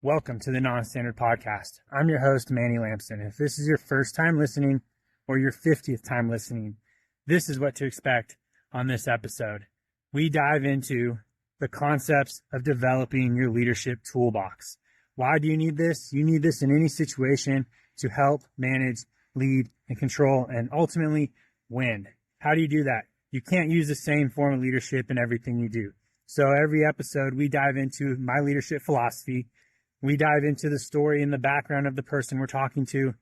Welcome to the Non-Standard Podcast. I'm your host, Manny Lampson. If this is your first time listening or your 50th time listening, this is what to expect on this episode. We dive into the concepts of developing your leadership toolbox. Why do you need this? You need this in any situation to help manage, lead, and control, and ultimately win. How do you do that? You can't use the same form of leadership in everything you do. So every episode, we dive into my leadership philosophy. We dive into the story and the background of the person we're talking to.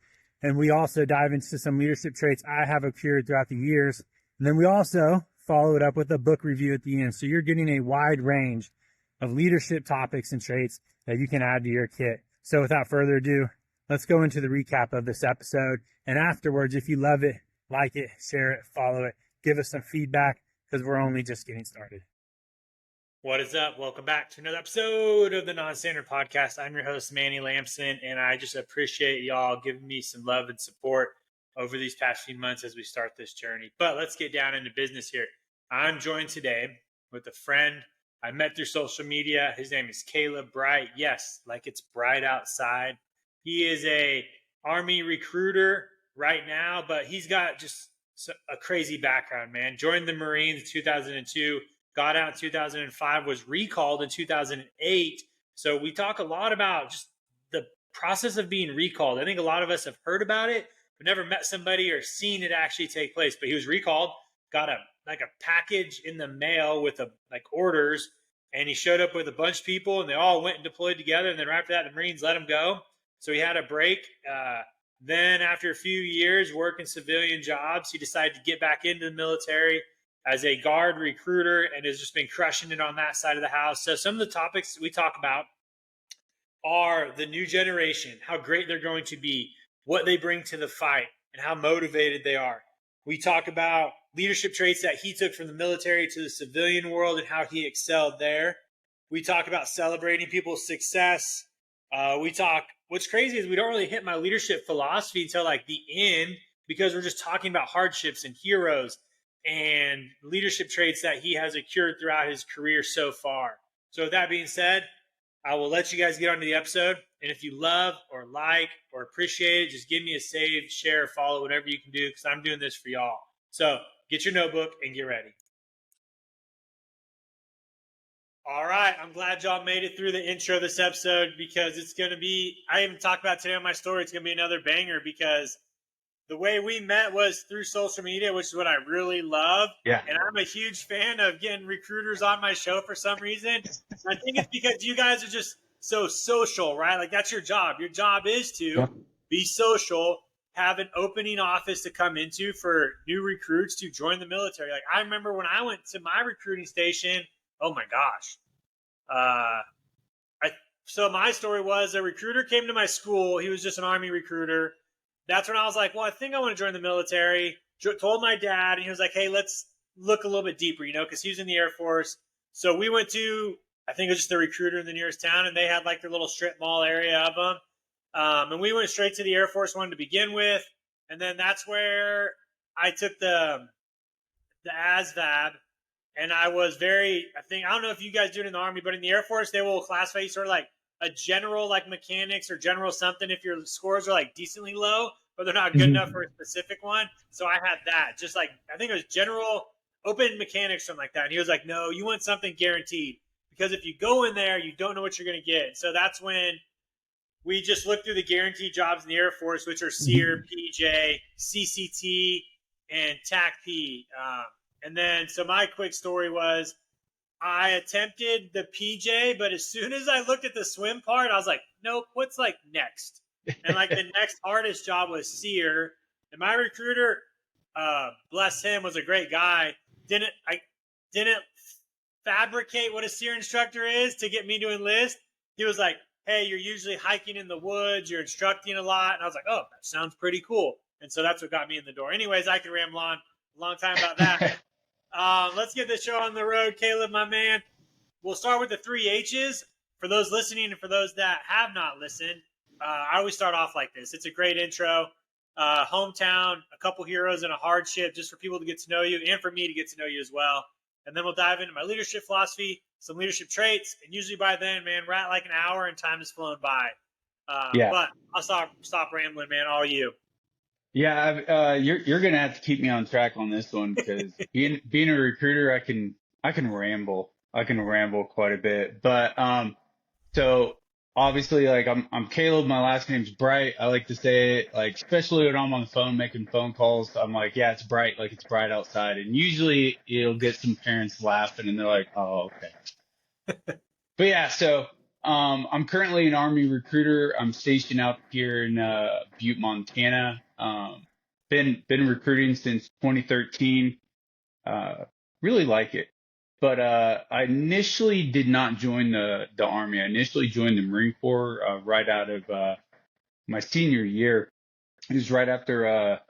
And we also dive into some leadership traits I have accrued throughout the years. And then we also follow it up with a book review at the end. So you're getting a wide range of leadership topics and traits that you can add to your kit. So without further ado, let's go into the recap of this episode. And afterwards, if you love it, like it, share it, follow it, give us some feedback because we're only just getting started. What is up? Welcome back to another episode of the Non-Standard Podcast. I'm your host, Manny Lampson, and I just appreciate y'all giving me some love and support over these past few months as we start this journey. But let's get down into business here. I'm joined today with a friend I met through social media. His name is Caleb Bright. Yes, like it's bright outside. He is a Army recruiter right now, but he's got just a crazy background, man. Joined the Marines in 2002. Got out in 2005, was recalled in 2008. So we talk a lot about just the process of being recalled. I think a lot of us have heard about it, but never met somebody or seen it actually take place. But he was recalled, got a package in the mail with orders, and he showed up with a bunch of people, and they all went and deployed together. And then right after that, the Marines let him go. So he had a break. Then after a few years working civilian jobs, he decided to get back into the military as a guard recruiter and has just been crushing it on that side of the house. So some of the topics we talk about are the new generation, how great they're going to be, what they bring to the fight, and how motivated they are. We talk about leadership traits that he took from the military to the civilian world and how he excelled there. We talk about celebrating people's success. What's crazy is we don't really hit my leadership philosophy until like the end because we're just talking about hardships and heroes and leadership traits that he has accrued throughout his career so far. So with that being said, I will let you guys get on to the episode. And if you love or like or appreciate it, just give me a save, share, follow, whatever you can do, because I'm doing this for y'all. So get your notebook and get ready. All right. I'm glad y'all made it through the intro of this episode because it's going to be, I even talked about today on my story, it's going to be another banger because the way we met was through social media, which is what I really love. Yeah. And I'm a huge fan of getting recruiters on my show for some reason. I think it's because you guys are just so social, right? Like that's your job. Your job is to be social, have an opening office to come into for new recruits to join the military. Like I remember when I went to my recruiting station, oh my gosh. So my story was a recruiter came to my school. He was just an Army recruiter. That's when I was like, well, I think I want to join the military. Told my dad, and he was like, hey, let's look a little bit deeper, because he was in the Air Force. So we went to, I think it was just the recruiter in the nearest town, and they had like their little strip mall area of them. And we went straight to the Air Force One to begin with. And then that's where I took the ASVAB. And I was I don't know if you guys do it in the Army, but in the Air Force, they will classify you sort of like a general like mechanics or general something if your scores are like decently low, but they're not good enough for a specific one. So I had that. Just like, I think it was general open mechanics, something like that. And he was like, no, you want something guaranteed. Because if you go in there, you don't know what you're going to get. So that's when we just looked through the guaranteed jobs in the Air Force, which are SEER, PJ, CCT, and TAC-P. And then, so my quick story was, I attempted the PJ, but as soon as I looked at the swim part, I was like, nope, what's like next? And like the next hardest job was SEER. And my recruiter, bless him, was a great guy. Didn't fabricate what a SEER instructor is to get me to enlist. He was like, hey, you're usually hiking in the woods, you're instructing a lot. And I was like, oh, that sounds pretty cool. And so that's what got me in the door. Anyways, I could ramble on a long time about that. Let's get this show on the road. Caleb, my man. We'll start with the 3 H's. For those listening and for those that have not listened, I always start off like this. It's a great intro. Hometown, a couple heroes and a hardship just for people to get to know you and for me to get to know you as well. and then we'll dive into my leadership philosophy, some leadership traits, and usually by then, man, we're at like an hour and time has flown by. Yeah. But I'll stop rambling, man. All you. Yeah. You're going to have to keep me on track on this one because being a recruiter, I can ramble. I can ramble quite a bit. But, so obviously, like I'm Caleb. My last name's Bright. I like to say it, like, especially when I'm on the phone making phone calls. I'm like, yeah, it's bright, like it's bright outside. And usually it'll get some parents laughing and they're like, oh, okay. But yeah, so I'm currently an Army recruiter. I'm stationed out here in Butte, Montana. Been recruiting since 2013. Uh, really like it. But I initially did not join the Army. I initially joined the Marine Corps right out of my senior year. It was right after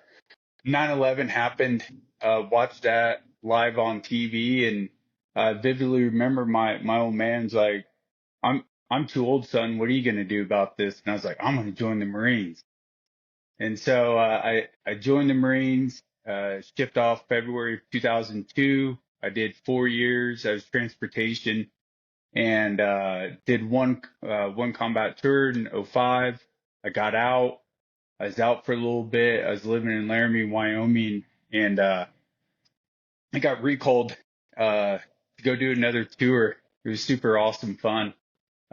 9/11 happened. Watched that live on TV, and I vividly remember my old man's like, I'm too old, son. What are you gonna do about this? And I was like, I'm gonna join the Marines. And so I joined the Marines, shipped off February of 2002. I did 4 years. I was transportation and did one combat tour in '05. I got out. I was out for a little bit. I was living in Laramie, Wyoming, and I got recalled to go do another tour. It was super awesome fun.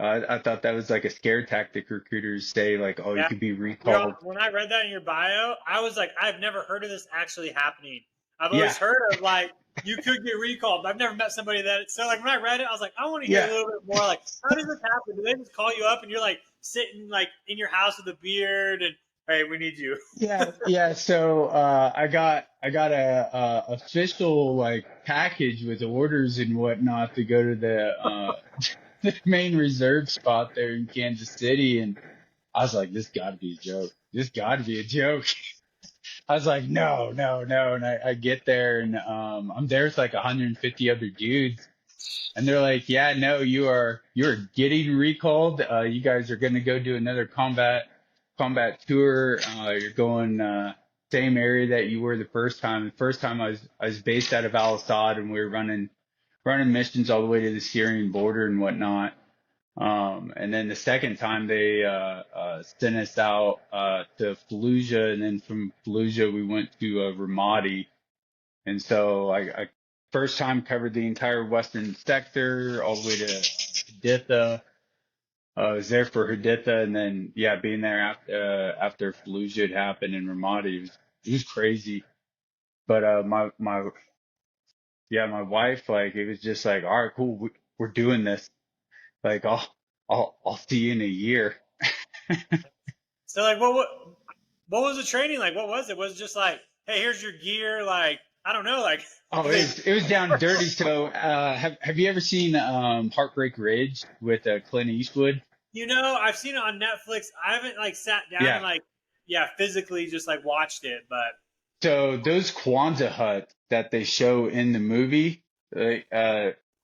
I thought that was like a scare tactic recruiters say, like, oh, you Yeah. could be recalled. When I read that in your bio, I was like, I've never heard of this actually happening. I've Yeah, always heard of like you could get recalled, but I've never met somebody that. So like when I read it, I was like, I want to hear a yeah, little bit more. Like, how does this happen? Do they just call you up and you're like sitting like in your house with a beard and hey, we need you. yeah. So I got a official like package with orders and whatnot to go to the main reserve spot there in Kansas City, and I was like, this got to be a joke. This got to be a joke. I was like, no, no, no. And I get there and I'm there with like 150 other dudes. And they're like, yeah, no, you're getting recalled. You guys are going to go do another combat tour. You're going same area that you were the first time. The first time I was based out of Al Assad and we were running missions all the way to the Syrian border and whatnot. And then the second time they sent us out to Fallujah, and then from Fallujah we went to Ramadi. And so I first time covered the entire western sector all the way to Haditha. I was there for Haditha, and then yeah, being there after Fallujah had happened in Ramadi, it was crazy. But my wife, like, it was just like, all right, cool, we're doing this. Like, I'll see you in a year. So like what was the training like? What was it? Was it just like, hey, here's your gear? Like I don't know. Like Oh, do they? it was down dirty. So, have you ever seen Heartbreak Ridge with Clint Eastwood? I've seen it on Netflix. I haven't like sat down and Yeah. like, yeah, physically just like watched it. But So those Kwanzaa huts that they show in the movie,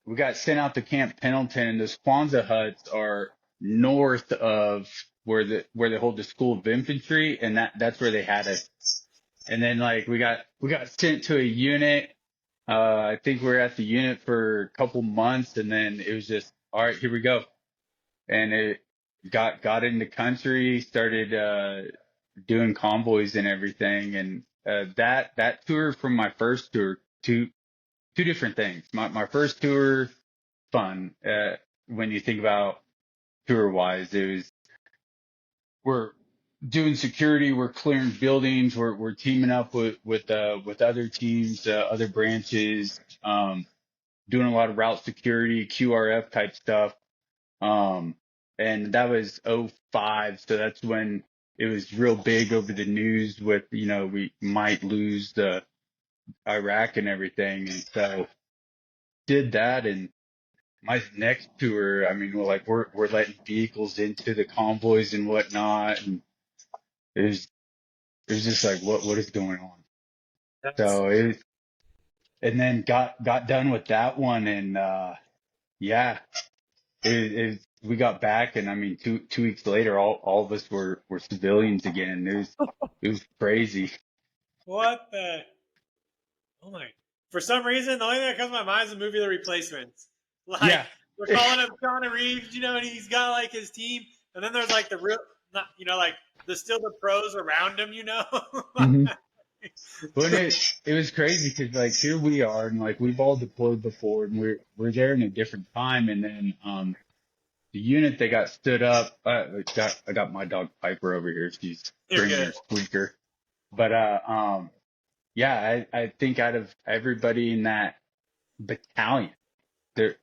we got sent out to Camp Pendleton, and those Kwanzaa huts are north of where they hold the School of Infantry, and that's where they had us. And then like we got sent to a unit. I think we were at the unit for a couple months, and then it was just, all right, here we go. And it got into country, started doing convoys and everything. And that tour from my first tour, two different things. My first tour, fun. When you think about tour wise, it was, we're doing security, we're clearing buildings, we're teaming up with other teams, other branches, doing a lot of route security, QRF type stuff. Um, and that was '05, so that's when it was real big over the news with, we might lose the Iraq and everything. And so did that. And my next tour, I mean, we're letting vehicles into the convoys and whatnot. And it was just like, what is going on? that's So and then got done with that one. And, yeah, we got back, and I mean, two weeks later, all of us were civilians again. It was crazy. what the. Oh my. For some reason, the only thing that comes to my mind is the movie The Replacements. Like, Yeah. they're calling him Keanu Reeves, and he's got like his team, and then there's like the real, not like the pros around him, hmm But it was crazy because like here we are and like we've all deployed before and we're there in a different time and then the unit that got stood up I got my dog Piper over here. She's You're bringing good. her squeaker. But yeah, I think out of everybody in that battalion, there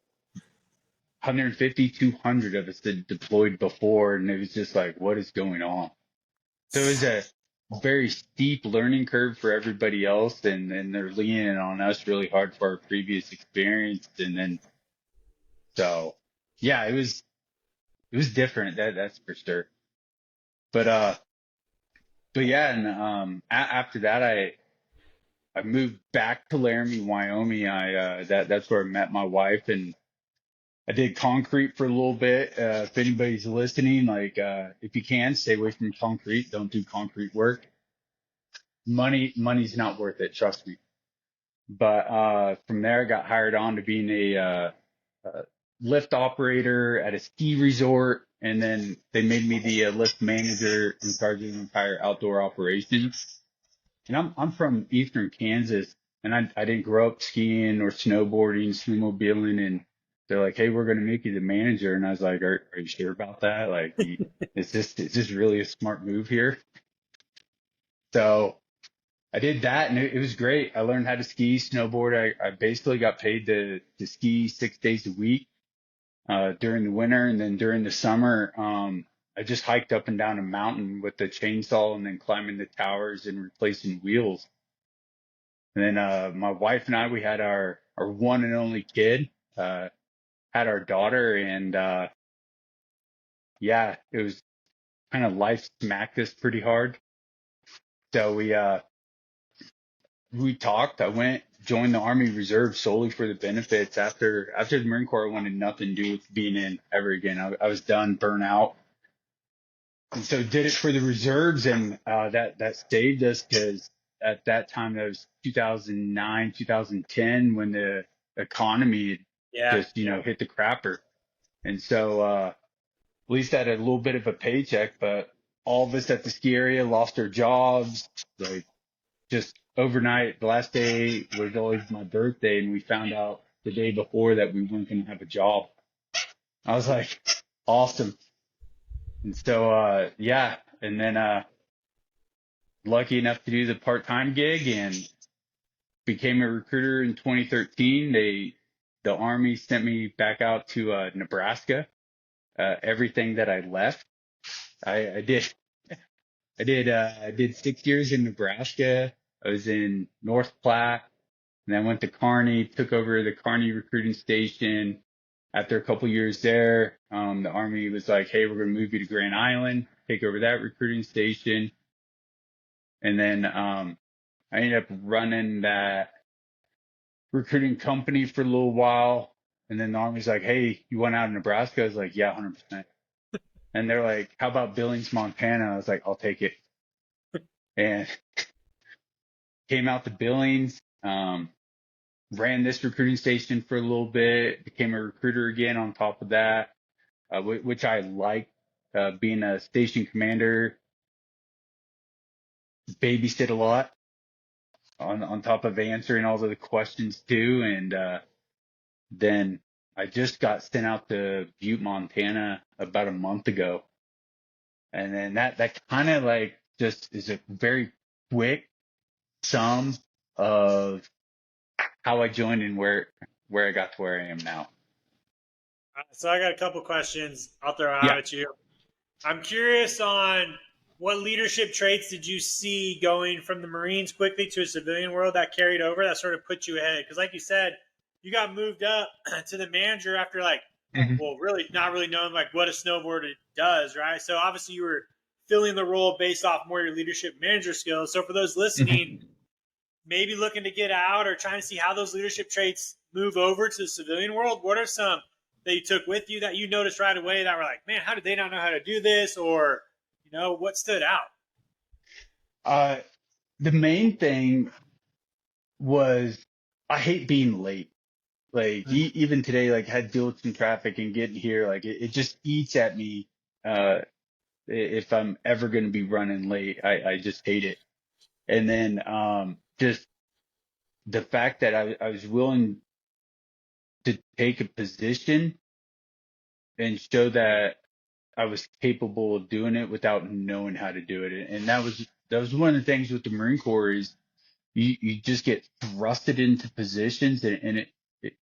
150, 200 of us that deployed before, and it was just like, what is going on? So it was a very steep learning curve for everybody else, and they're leaning on us really hard for our previous experience, and then so yeah, it was different. That's for sure. But but yeah, and after that, I moved back to Laramie, Wyoming. That's where I met my wife, and I did concrete for a little bit. If anybody's listening, like if you can, stay away from concrete. Don't do concrete work. Money's not worth it. Trust me. But from there, I got hired on to being a lift operator at a ski resort, and then they made me the lift manager in charge of the entire outdoor operations. And I'm from Eastern Kansas, and I didn't grow up skiing or snowboarding, snowmobiling, and they're like, "Hey, we're going to make you the manager," and I was like, "Are you sure about that? Like, is this really a smart move here?" So I did that, and it was great. I learned how to ski, snowboard. I basically got paid to ski 6 days a week during the winter, and then during the summer, I just hiked up and down a mountain with the chainsaw, and then climbing the towers and replacing wheels. And then my wife and I, we had our one and only kid, had our daughter, and yeah, it was kind of life smacked us pretty hard. So we talked. I went joined the Army Reserve solely for the benefits. After the Marine Corps, I wanted nothing to do with being in ever again. I was done, burnt out, and so did it for the reserves, and that saved us because at that time that was 2009, 2010 when the economy Yeah. just hit the crapper, and so at least I had a little bit of a paycheck, but all of us at the ski area lost our jobs. Like just overnight, the last day was always my birthday, and we found out the day before that we weren't going to have a job. I was like, awesome. And so, yeah. And then, lucky enough to do the part-time gig and became a recruiter in 2013. The Army sent me back out to, Nebraska. Everything that I left, I did. I did 6 years in Nebraska. I was in North Platte, and then went to Kearney, took over the Kearney recruiting station. After a couple years there, the Army was like, "Hey, we're going to move you to Grand Island, take over that recruiting station." And then I ended up running that recruiting company for a little while. And then the Army's like, "Hey, you want out of Nebraska?" I was like, "Yeah, 100%." And they're like, "How about Billings, Montana?" I was like, "I'll take it." And came out to Billings, ran this recruiting station for a little bit, became a recruiter again on top of that, which I liked, being a station commander, babysit a lot on top of answering all of the questions too. And then I just got sent out to Butte, Montana about a month ago. And then that kind of like just is a very quick sum of how I joined and where I got to where I am now. So I got a couple questions I'll throw out Yeah. at you. I'm curious on what leadership traits did you see going from the Marines quickly to a civilian world that carried over that sort of put you ahead? Because like you said, you got moved up to the manager after well, really not really knowing like what a snowboarder does, right? So obviously you were filling the role based off more your leadership manager skills. So for those listening, maybe looking to get out or trying to see how those leadership traits move over to the civilian world, what are some that you took with you that you noticed right away that were like, man, how did they not know how to do this? Or, what stood out? The main thing was I hate being late. Like even today, like had to deal with some traffic and getting here, like it just eats at me. Uh, if I'm ever going to be running late, I just hate it. And then, just the fact that I was willing to take a position and show that I was capable of doing it without knowing how to do it. And that was one of the things with the Marine Corps is you just get thrusted into positions and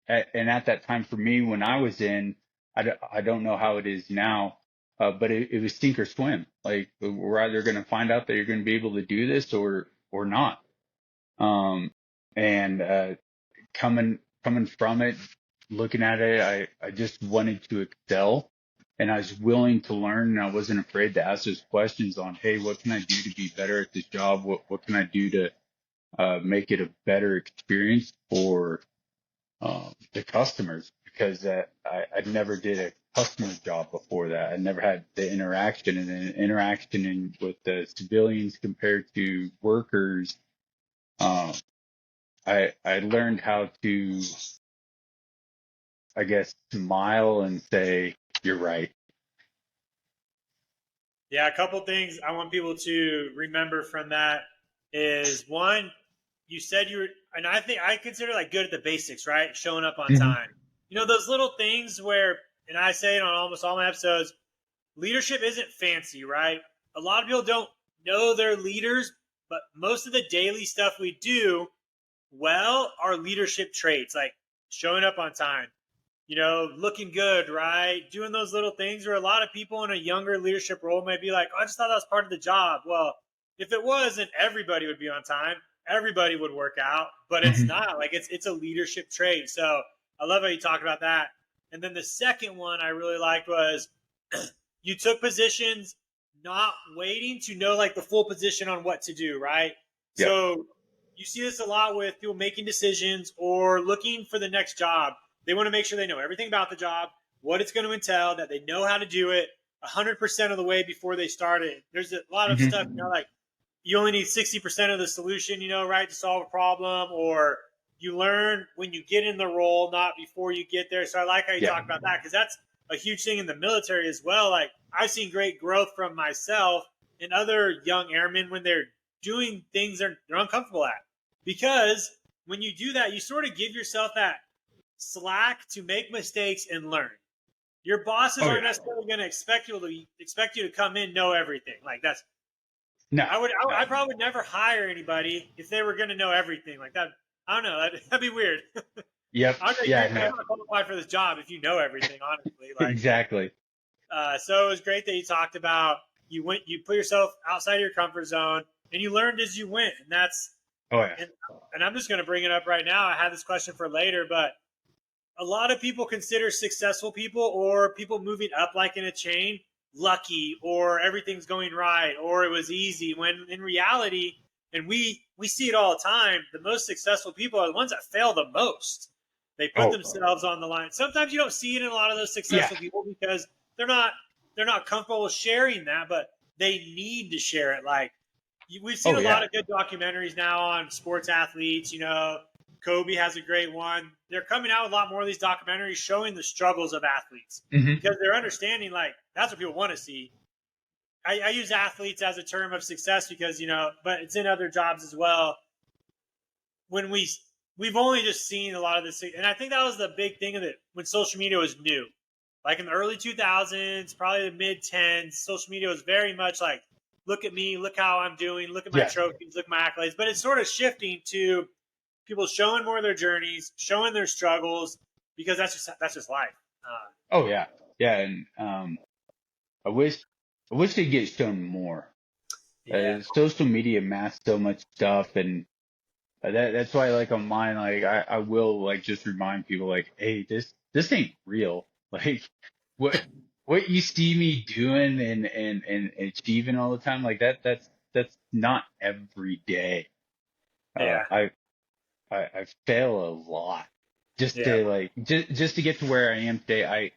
at that time for me when I was in, I don't know how it is now, but it was sink or swim. Like we're either going to find out that you're going to be able to do this or not. Um, and coming from it, looking at it, I just wanted to excel and I was willing to learn and I wasn't afraid to ask those questions on, hey, what can I do to be better at this job? What can I do to make it a better experience for the customers? Because I never did a customer job before that. I never had the interaction and then with the civilians compared to workers. Um, I learned how to, I guess, smile and say, "You're right." Yeah, a couple things I want people to remember from that is one, you said you were, and I think I consider like good at the basics, right? Showing up on Hmm. time. You know, those little things where, and I say it on almost all my episodes, leadership isn't fancy, right? A lot of people don't know their leaders, but most of the daily stuff we do well are leadership traits, like showing up on time, looking good, right? Doing those little things where a lot of people in a younger leadership role might be like, oh, I just thought that was part of the job. Well, if it was, then everybody would be on time. Everybody would work out, but it's Hmm. not. Like it's a leadership trait. So I love how you talk about that. And then the second one I really liked was you took positions not waiting to know like the full position on what to do, right? Yep. So you see this a lot with people making decisions or looking for the next job. They want to make sure they know everything about the job, what it's going to entail, that they know how to do it 100% of the way before they start it. There's a lot of stuff, Hmm. like you only need 60% of the solution, right, to solve a problem, or you learn when you get in the role, not before you get there. So I like how you Yeah. talk about that because that's a huge thing in the military as well. Like I've seen great growth from myself and other young airmen when they're doing things they're uncomfortable at. Because when you do that, you sort of give yourself that slack to make mistakes and learn. Your bosses Oh aren't yeah. necessarily going to expect you to come in know everything. Like that's No. I No. probably would never hire anybody if they were going to know everything like that. I don't know. That'd be weird. Yep. I don't know. Yeah. You're No. not qualified for this job if you know everything. Honestly, like Exactly. so it was great that you talked about you put yourself outside of your comfort zone and you learned as you went, and that's Oh yeah. and and I'm just going to bring it up right now. I had this question for later, but a lot of people consider successful people or people moving up like in a chain lucky or everything's going right or it was easy when in reality, and we see it all the time, the most successful people are the ones that fail the most. They put Oh themselves on the line. Sometimes you don't see it in a lot of those yeah. successful people because they're not they're not comfortable with sharing that, but they need to share it. Like we've seen Oh a lot yeah. of good documentaries now on sports athletes. Kobe has a great one. They're coming out with a lot more of these documentaries showing the struggles of athletes Hmm. because they're understanding like that's what people want to see. I use athletes as a term of success because but it's in other jobs as well. When we've only just seen a lot of this, and I think that was the big thing of it when social media was new, like in the early 2000s, probably the mid 10s. Social media was very much like, look at me, look how I'm doing, look at my Yeah. trophies, look at my accolades. But it's sort of shifting to people showing more of their journeys, showing their struggles, because that's just life. Oh yeah. Yeah. And I wish they get shown more. Yeah, Social media masks so much stuff, and that's why like on mine, like I will like just remind people like, hey, this ain't real. Like what you see me doing and achieving all the time, like that's not every day. Uh, yeah, I I fail a lot just yeah, to like just to get to where I am today.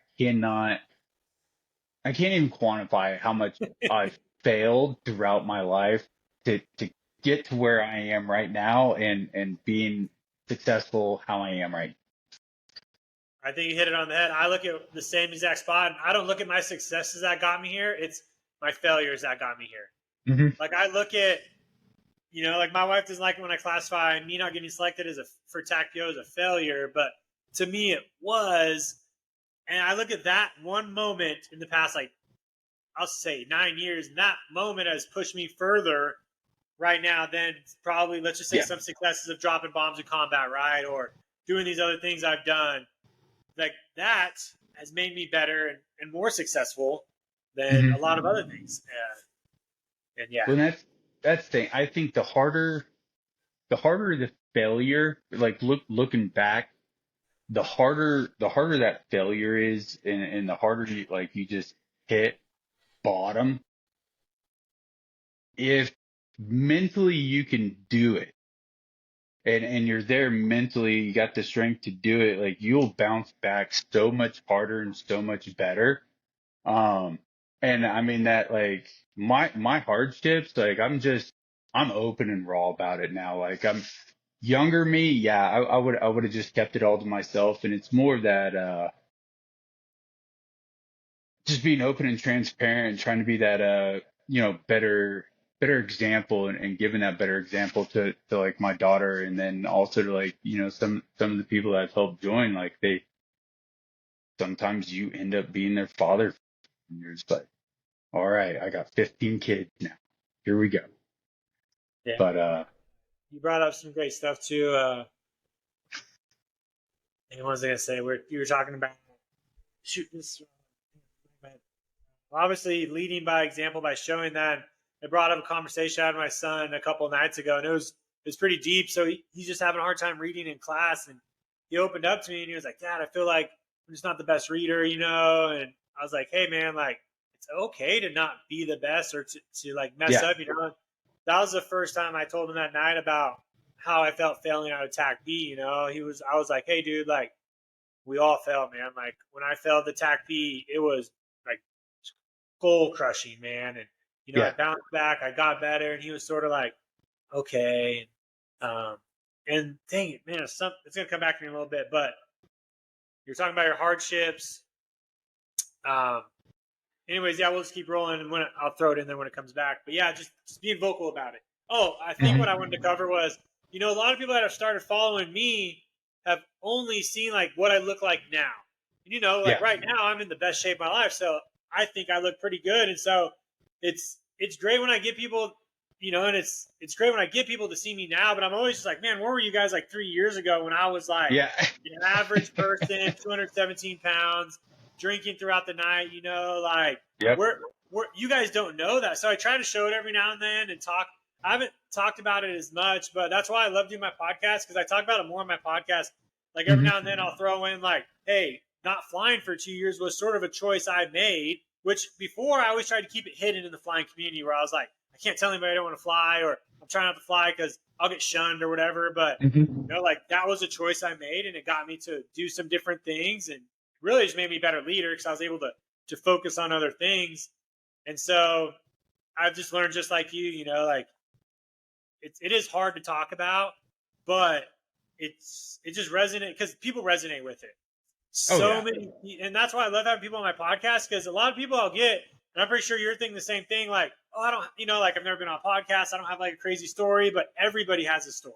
I can't even quantify how much I've failed throughout my life to get to where I am right now and being successful how I am right I think you hit it on the head. I look at the same exact spot. And I don't look at my successes that got me here. It's my failures that got me here. now. Mm-hmm. Like I look at, like my wife doesn't like it when I classify me not getting selected for TACPO as a failure, but to me it was. And I look at that one moment in the past, like I'll say 9 years, and that moment has pushed me further right now than probably, let's just say, some successes of dropping bombs in combat, right? Or doing these other things I've done. Like that has made me better and more successful than a lot of other things. And yeah. Well, that's the thing. I think the harder the failure, like looking back, the harder that failure is, and the harder you just hit bottom. If mentally you can do it, and you're there mentally, you got the strength to do it, like you'll bounce back so much harder and so much better. And I mean that, like my hardships, like I'm open and raw about it now. Like I'm younger me, yeah, I would have just kept it all to myself. And it's more that just being open and transparent and trying to be that better example, and giving that better example to like my daughter, and then also to like some of the people that I've helped join, like they sometimes you end up being their father, and you're just like, all right, I got 15 kids now, here we go. Yeah. But you brought up some great stuff too. And what was I gonna say? You were talking about shoot this. Obviously, leading by example by showing that. It brought up a conversation I had with my son a couple of nights ago, and it was pretty deep. So he's just having a hard time reading in class, and he opened up to me and he was like, "Dad, I feel like I'm just not the best reader, And I was like, "Hey, man, like it's okay to not be the best or to like mess up, That was the first time I told him that night about how I felt failing out of TAC B. I was like, "Hey, dude, like we all fail, man. Like when I failed the TAC B, it was like goal crushing, man. And I bounced back, I got better." And he was sort of like, "Okay." And dang it, man, it's gonna come back to me in a little bit. But you're talking about your hardships. Anyways, yeah, we'll just keep rolling, and I'll throw it in there when it comes back. But yeah, just being vocal about it. Oh, I think what I wanted to cover was, a lot of people that have started following me have only seen like what I look like now. Right now I'm in the best shape of my life, so I think I look pretty good. And so it's great when I get people, and it's great when I get people to see me now. But I'm always just like, man, where were you guys like 3 years ago when I was like an average person, 217 pounds, drinking throughout the night, we're you guys don't know that. So I try to show it every now and then and talk. I haven't talked about it as much, but that's why I love doing my podcast, because I talk about it more on my podcast. Like every now and then I'll throw in like, hey, not flying for 2 years was sort of a choice I made, which before I always tried to keep it hidden in the flying community, where I was like, I can't tell anybody I don't want to fly, or I'm trying not to fly because I'll get shunned or whatever. But like that was a choice I made, and it got me to do some different things, and really just made me a better leader because I was able to focus on other things. And so I've just learned, just like you, like it is hard to talk about, but it just resonates because people resonate with it. Many, and that's why I love having people on my podcast, because a lot of people I'll get, and I'm pretty sure you're thinking the same thing, like, oh, I don't, like I've never been on a podcast, I don't have like a crazy story, but everybody has a story.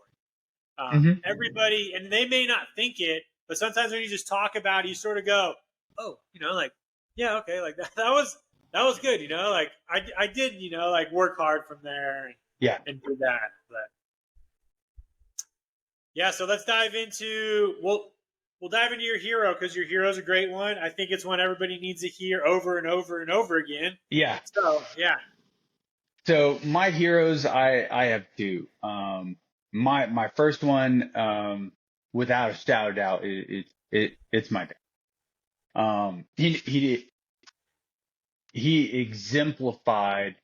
Everybody, and they may not think it, but sometimes when you just talk about it, you sort of go, oh, like, yeah, okay, like that was good, like I did, like work hard from there and do that. But yeah, so let's dive into, we'll dive into your hero, because your hero's a great one. I think it's one everybody needs to hear over and over and over again. Yeah. So yeah. So my heroes, I have two. My first one, without a shadow of doubt, it's my dad. He exemplified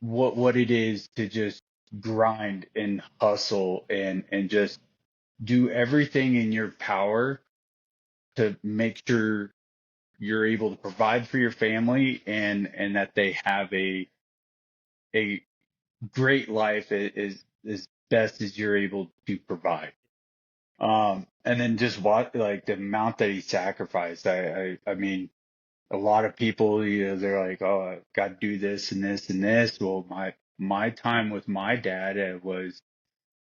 what it is to just grind and hustle and just do everything in your power to make sure you're able to provide for your family, and that they have a great life as best as you're able to provide. And then just what, like the amount that he sacrificed. I mean, a lot of people, they're like, oh, I got to do this and this and this. Well, my time with my dad was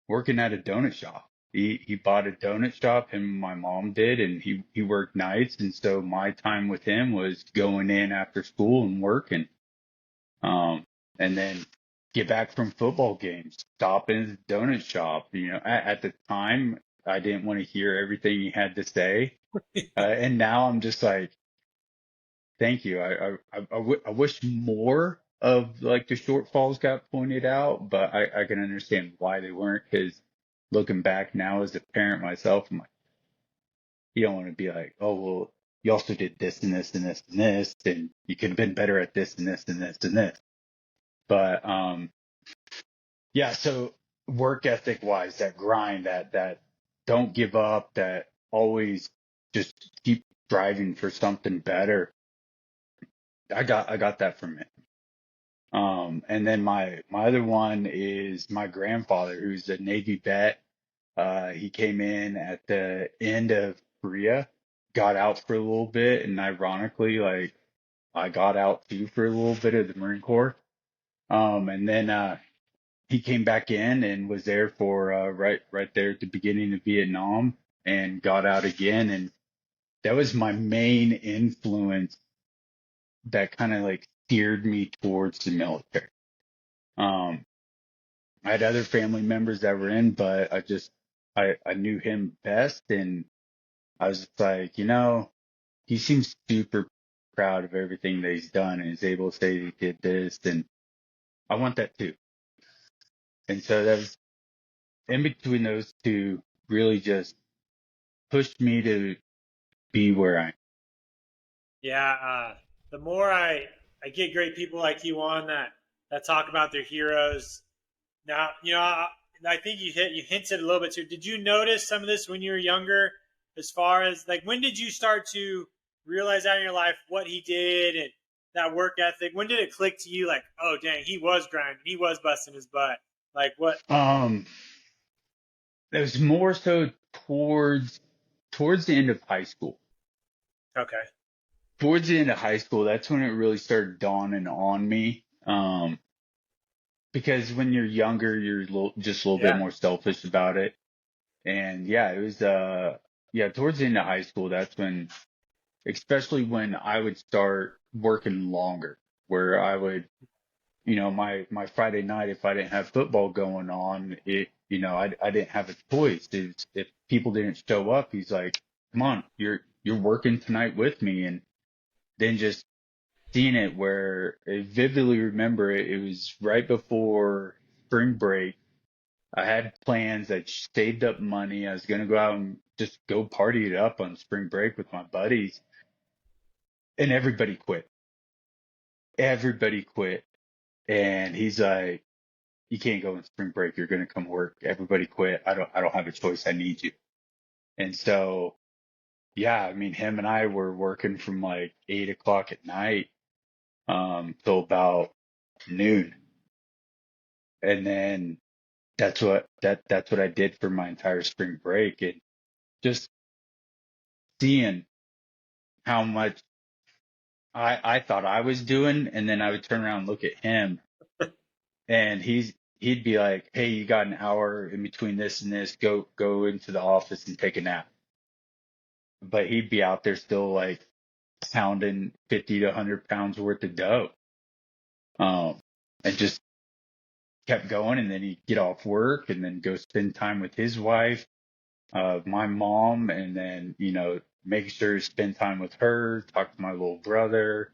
working at a donut shop. He bought a donut shop, him and my mom did, and he worked nights. And so my time with him was going in after school and working. And then get back from football games, stop in the donut shop. At the time, I didn't want to hear everything he had to say. And now I'm just like, thank you. I wish more of like the shortfalls got pointed out, but I can understand why they weren't, because looking back now as a parent myself, I'm like, you don't want to be like, oh, well, you also did this and this and this and this, and you could have been better at this and this and this and this. But yeah, so work ethic wise, that grind, that don't give up, that always just keep striving for something better. I got that from it. And then my other one is my grandfather, who's a Navy vet. He came in at the end of Korea, got out for a little bit, and ironically, like I got out too for a little bit of the Marine Corps. And then he came back in and was there for right there at the beginning of Vietnam, and got out again. And that was my main influence that kind of like steered me towards the military. Um, I had other family members that were in, but I knew him best, and I was just like, he seems super proud of everything that he's done and is able to say he did this, and I want that too. And so that was in between those two, really just pushed me to be where I am. Yeah, the more I get great people like you on that talk about their heroes. Now, I think you hinted a little bit too. Did you notice some of this when you were younger? As far as like, when did you start to realize out in your life what he did and that work ethic? When did it click to you? Like, oh dang, he was grinding, he was busting his butt. Like what? Um, it was more so towards the end of high school. Okay. Towards the end of high school, that's when it really started dawning on me. Because when you're younger, you're just a little bit Yeah. more selfish about it. And yeah, it was yeah, towards the end of high school, that's when, especially when I would start working longer, where I would, my Friday night, if I didn't have football going on, I didn't have a choice. If people didn't show up, he's like, come on, you're working tonight with me. And then just seeing it, where I vividly remember it, it was right before spring break. I had plans. I saved up money. I was going to go out and just go party it up on spring break with my buddies, and everybody quit. Everybody quit. And he's like, you can't go on spring break. You're going to come work. Everybody quit. I don't have a choice. I need you. And so, yeah, I mean, him and I were working from like 8 o'clock at night, till about noon. And then that's what I did for my entire spring break. And just seeing how much I thought I was doing, and then I would turn around and look at him, and he'd be like, "Hey, you got an hour in between this and this. Go into the office and take a nap." But he'd be out there still like pounding 50 to 100 pounds worth of dough, um, and just kept going. And then he'd get off work and then go spend time with his wife, my mom, and then make sure to spend time with her, talk to my little brother.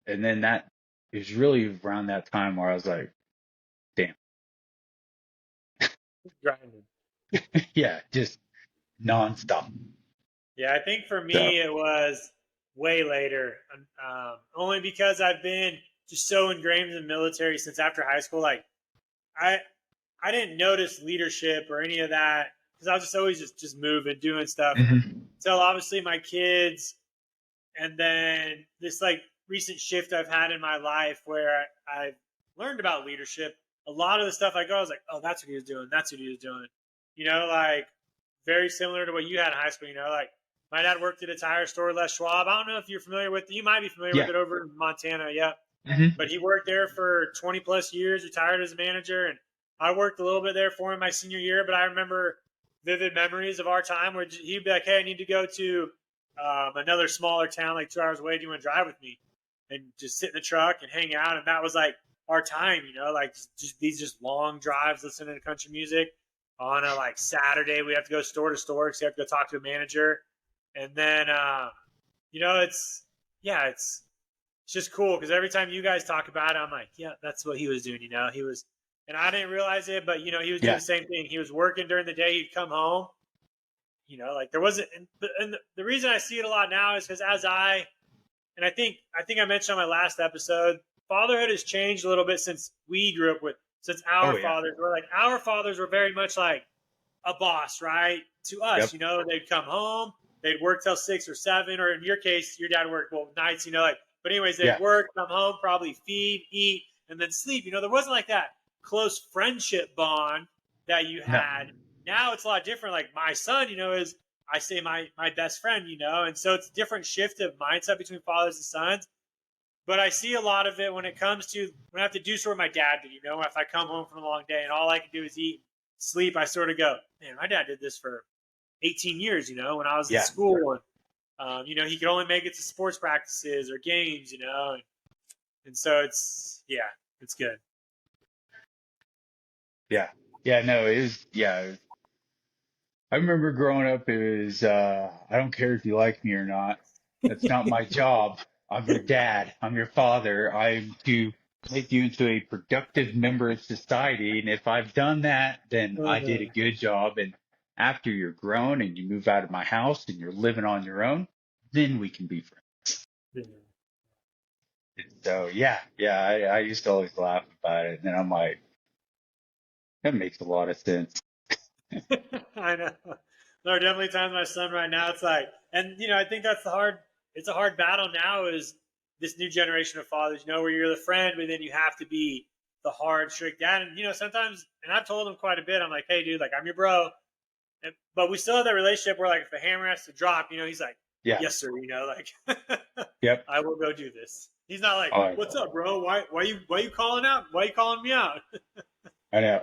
And then that is really around that time where I was like, damn, Grinding. yeah, just nonstop. Yeah, I think for So, me it was way later, only because I've been just so ingrained in the military since after high school. Like I I didn't notice leadership or any of that because I was just always just moving, doing stuff mhm. until obviously my kids, and then this like recent shift I've had in my life where I've learned about leadership. A lot of the stuff I go, I was like, oh, that's what he was doing. That's what he was doing. Like very similar to what you had in high school. Like my dad worked at a tire store, Les Schwab. I don't know if you're familiar with. You might be familiar with Yeah. it over in Montana. Yeah. Hmm. But he worked there for 20 plus years, retired as a manager. And I worked a little bit there for him my senior year. But I remember vivid memories of our time where he'd be like, hey, I need to go to another smaller town like 2 hours away. Do you want to drive with me? And just sit in the truck and hang out. And that was like our time, like just these just long drives listening to country music. On a like Saturday, we have to go store to store because you have to go talk to a manager. And then, it's just cool because every time you guys talk about it, I'm like, yeah, that's what he was doing. He was, and I didn't realize it, but he was doing Yeah. the same thing. He was working during the day. He'd come home, like there wasn't, and the reason I see it a lot now is because I think I mentioned on my last episode, fatherhood has changed a little bit since we grew up since our fathers were like, our fathers were very much like a boss, right? To us, Yep. they'd come home, they'd work till 6 or 7, or in your case, your dad worked nights, but anyways, they'd Yeah. work, come home, probably feed, eat, and then sleep. There wasn't like that close friendship bond that you had. No. Now it's a lot different. Like my son, is I say my best friend, and so it's a different shift of mindset between fathers and sons. But I see a lot of it when it comes to when I have to do sort of my dad did, if I come home from a long day and all I can do is eat, sleep, I sort of go, man, my dad did this for 18 years, when I was in school. And, he could only make it to sports practices or games, and so it's good. Yeah. Yeah. No, it was, yeah. I remember growing up, it was, I don't care if you like me or not. That's not my job. I'm your dad. I'm your father. I'm to make you into a productive member of society. And if I've done that, then I did a good job. And after you're grown and you move out of my house and you're living on your own, then we can be friends. And so, I used to always laugh about it. And then I'm like, that makes a lot of sense. I know. There are definitely times my son right now, it's like, and I think it's a hard battle now is this new generation of fathers, where you're the friend, but then you have to be the hard, strict dad. And, sometimes, and I've told him quite a bit, I'm like, hey, dude, like, I'm your bro. But we still have that relationship where, like, if the hammer has to drop, he's like, yes, sir, like, Yep. I will go do this. He's not like, what's up, bro? Why you calling out? Why you calling me out? I know.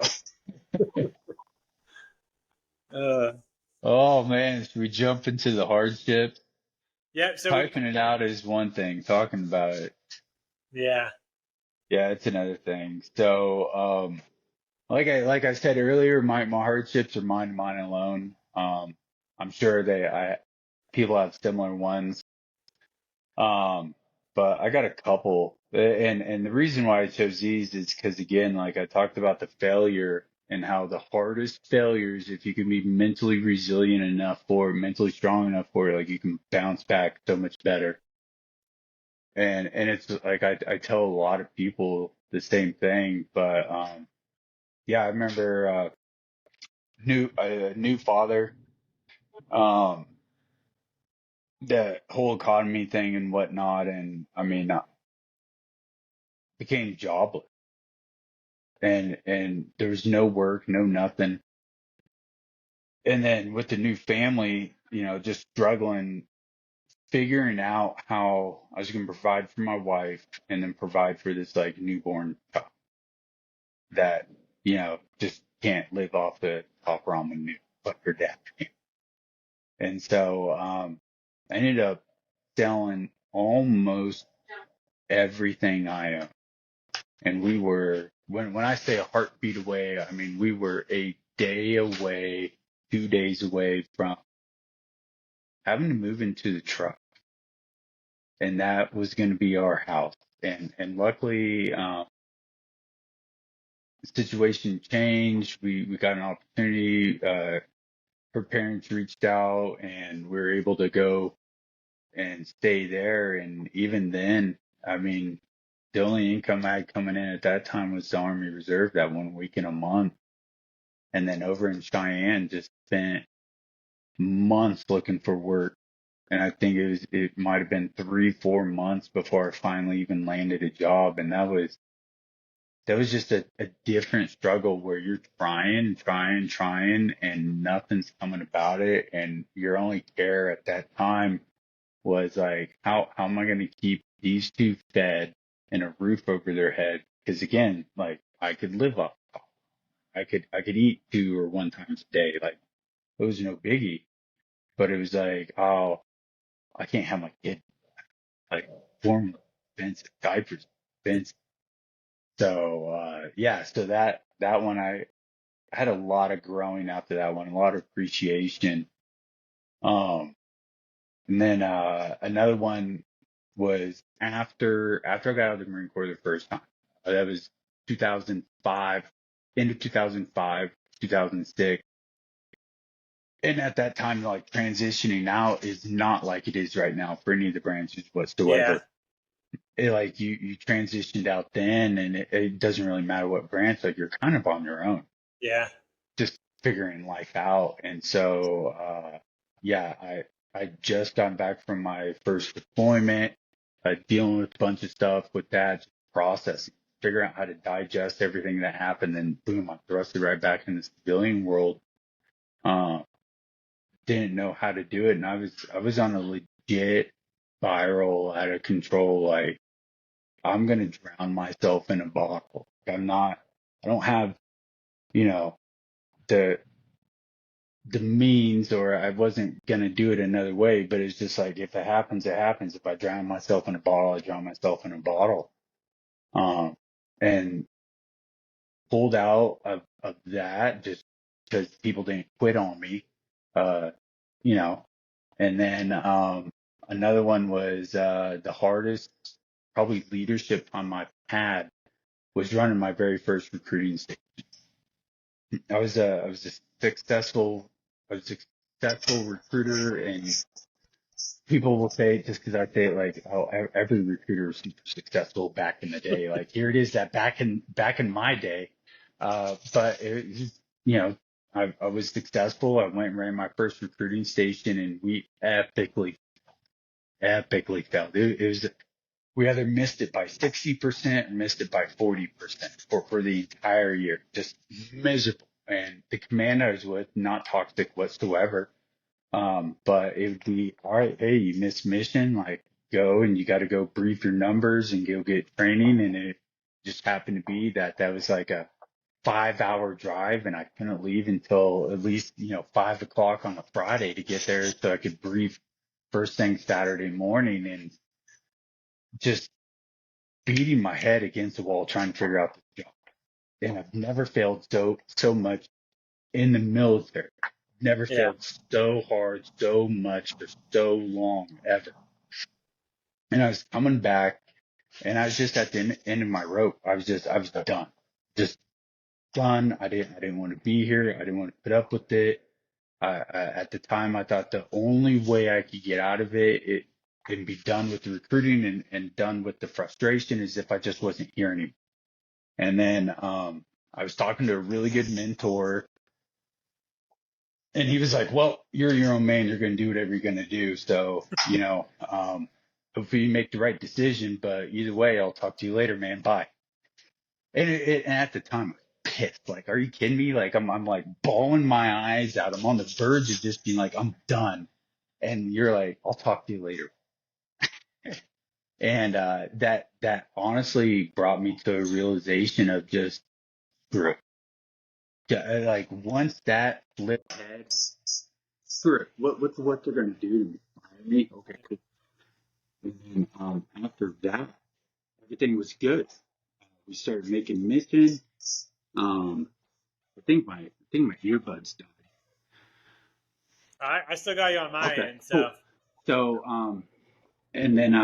Oh man, should we jump into the hardships? Yeah. So typing it out is one thing. Talking about it, yeah, it's another thing. So, like I said earlier, my hardships are mine alone. I'm sure people have similar ones. But I got a couple, and the reason why I chose these is because again, like I talked about the failure and how the hardest failures, if you can be mentally resilient enough for it, mentally strong enough for it, like you can bounce back so much better. And it's like I tell a lot of people the same thing, but I remember new father, um, the whole economy thing and whatnot, and I mean, became jobless. And there was no work, no nothing. And then with the new family, just struggling, figuring out how I was going to provide for my wife and then provide for this like newborn child that, just can't live off the top ramen noodle, but her dad can. And so, I ended up selling almost everything I own. And we were, when I say a heartbeat away, I mean, we were a day away, 2 days away from having to move into the truck. And that was going to be our house. And luckily, the situation changed. We got an opportunity. Her parents reached out and we were able to go and stay there. And even then, I mean, the only income I had coming in at that time was the Army Reserve that 1 week in a month. And then over in Cheyenne, just spent months looking for work. And I think it might have been 3, 4 months before I finally even landed a job. And that was that was just a different struggle where you're trying, and nothing's coming about it. And your only care at that time was like, how am I going to keep these two fed and a roof over their head? Because again, like I could live off, I could eat two or one times a day. Like it was no biggie, but it was like, oh, I can't have my kid like formula expensive, diapers expensive. So, yeah, so that one, I had a lot of growing after that one, a lot of appreciation. Um, and then, another one was after I got out of the Marine Corps the first time. That was 2005, end of 2005, 2006. And at that time, like transitioning out is not like it is right now for any of the branches Yeah. whatsoever. Like you transitioned out then, and it doesn't really matter what branch, like you're kind of on your own, Yeah. just figuring life out. And so, yeah, I just got back from my first deployment, dealing with a bunch of stuff with that, just processing, figuring out how to digest everything that happened, and boom, I'm thrusted right back in the civilian world. Uh, didn't know how to do it, and I was on a legit spiral out of control, like I'm gonna drown myself in a bottle. I don't have, you know, the means, or I wasn't gonna do it another way, but it's just like if it happens, it happens. If I drown myself in a bottle, I drown myself in a bottle. Um, and pulled out of that just because people didn't quit on me. Uh, you know, and then another one was the hardest probably leadership time I've had was running my very first recruiting station. I was a successful I was a successful recruiter, and people will say, just because I say it, like, oh, every recruiter was super successful back in the day. Like here it is, that back in my day, but it was, I was successful. I went and ran my first recruiting station, and we epically failed. It was, we either missed it by 60% or missed it by 40% for the entire year. Just miserable. And the command I was with, not toxic whatsoever. But it would be, all right, hey, you missed mission, like go, and you got to go brief your numbers and go get training. And it just happened to be that was like a 5 hour drive, and I couldn't leave until at least, 5 o'clock on a Friday to get there so I could brief first thing Saturday morning, and just beating my head against the wall trying to figure out the job. And I've never failed so much in the military. Never Yeah. failed so hard, so much for so long ever. And I was coming back, and I was just at the end of my rope. I was done, just done. I didn't want to be here. I didn't want to put up with it. At the time, I thought the only way I could get out of it and be done with the recruiting, and done with the frustration, is if I just wasn't here anymore. And then I was talking to a really good mentor, and he was like, "Well, you're your own man. You're going to do whatever you're going to do. So, hopefully you make the right decision. But either way, I'll talk to you later, man. Bye." And at the time, I was pissed. Like, are you kidding me? Like, I'm like bawling my eyes out. I'm on the verge of just being like, I'm done. And you're like, "I'll talk to you later." And that honestly brought me to a realization of just, screw it. Yeah, like once that flipped head, screw it. What they're gonna do to me? Fire me? Okay, cool. And then after that, everything was good. We started making mission. Um, I think my earbuds died. I still got you on my Okay, end. cool. So So and then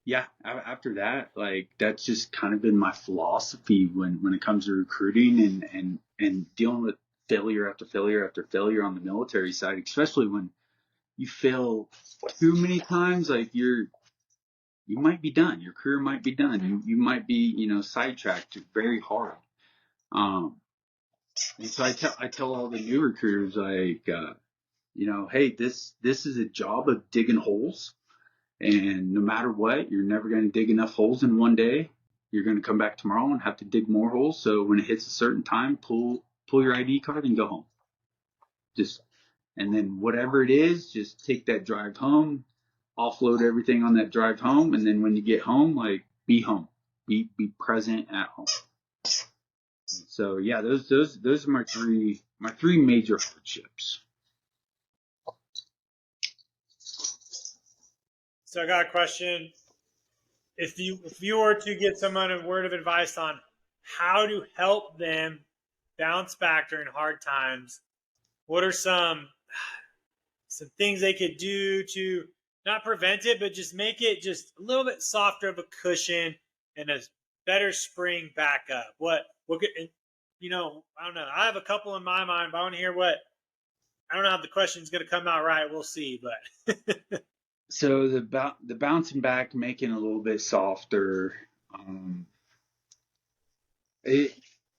yeah, after that, like that's just kind of been my philosophy when it comes to recruiting, and dealing with failure after failure after failure on the military side, especially when you fail too many times, like you might be done. Your career might be done. You might be, sidetracked very hard. Um, and so I tell all the new recruiters, like, hey, this is a job of digging holes, and no matter what, you're never going to dig enough holes in one day. you're going to come back tomorrow and have to dig more holes. So when it hits a certain time, pull your ID card and go home. And then whatever it is, just take that drive home, offload everything on that drive home, and then when you get home, like, be home, be present at home. So yeah, those are my three major hardships. So I got a question. If you were to give someone a word of advice on how to help them bounce back during hard times, what are some things they could do to not prevent it, but just make it just a little bit softer of a cushion and a better spring back up? What could, I don't know. I have a couple in my mind, but I want to hear what. I don't know if the question's going to come out right. We'll see, but. So the bouncing back, making it a little bit softer.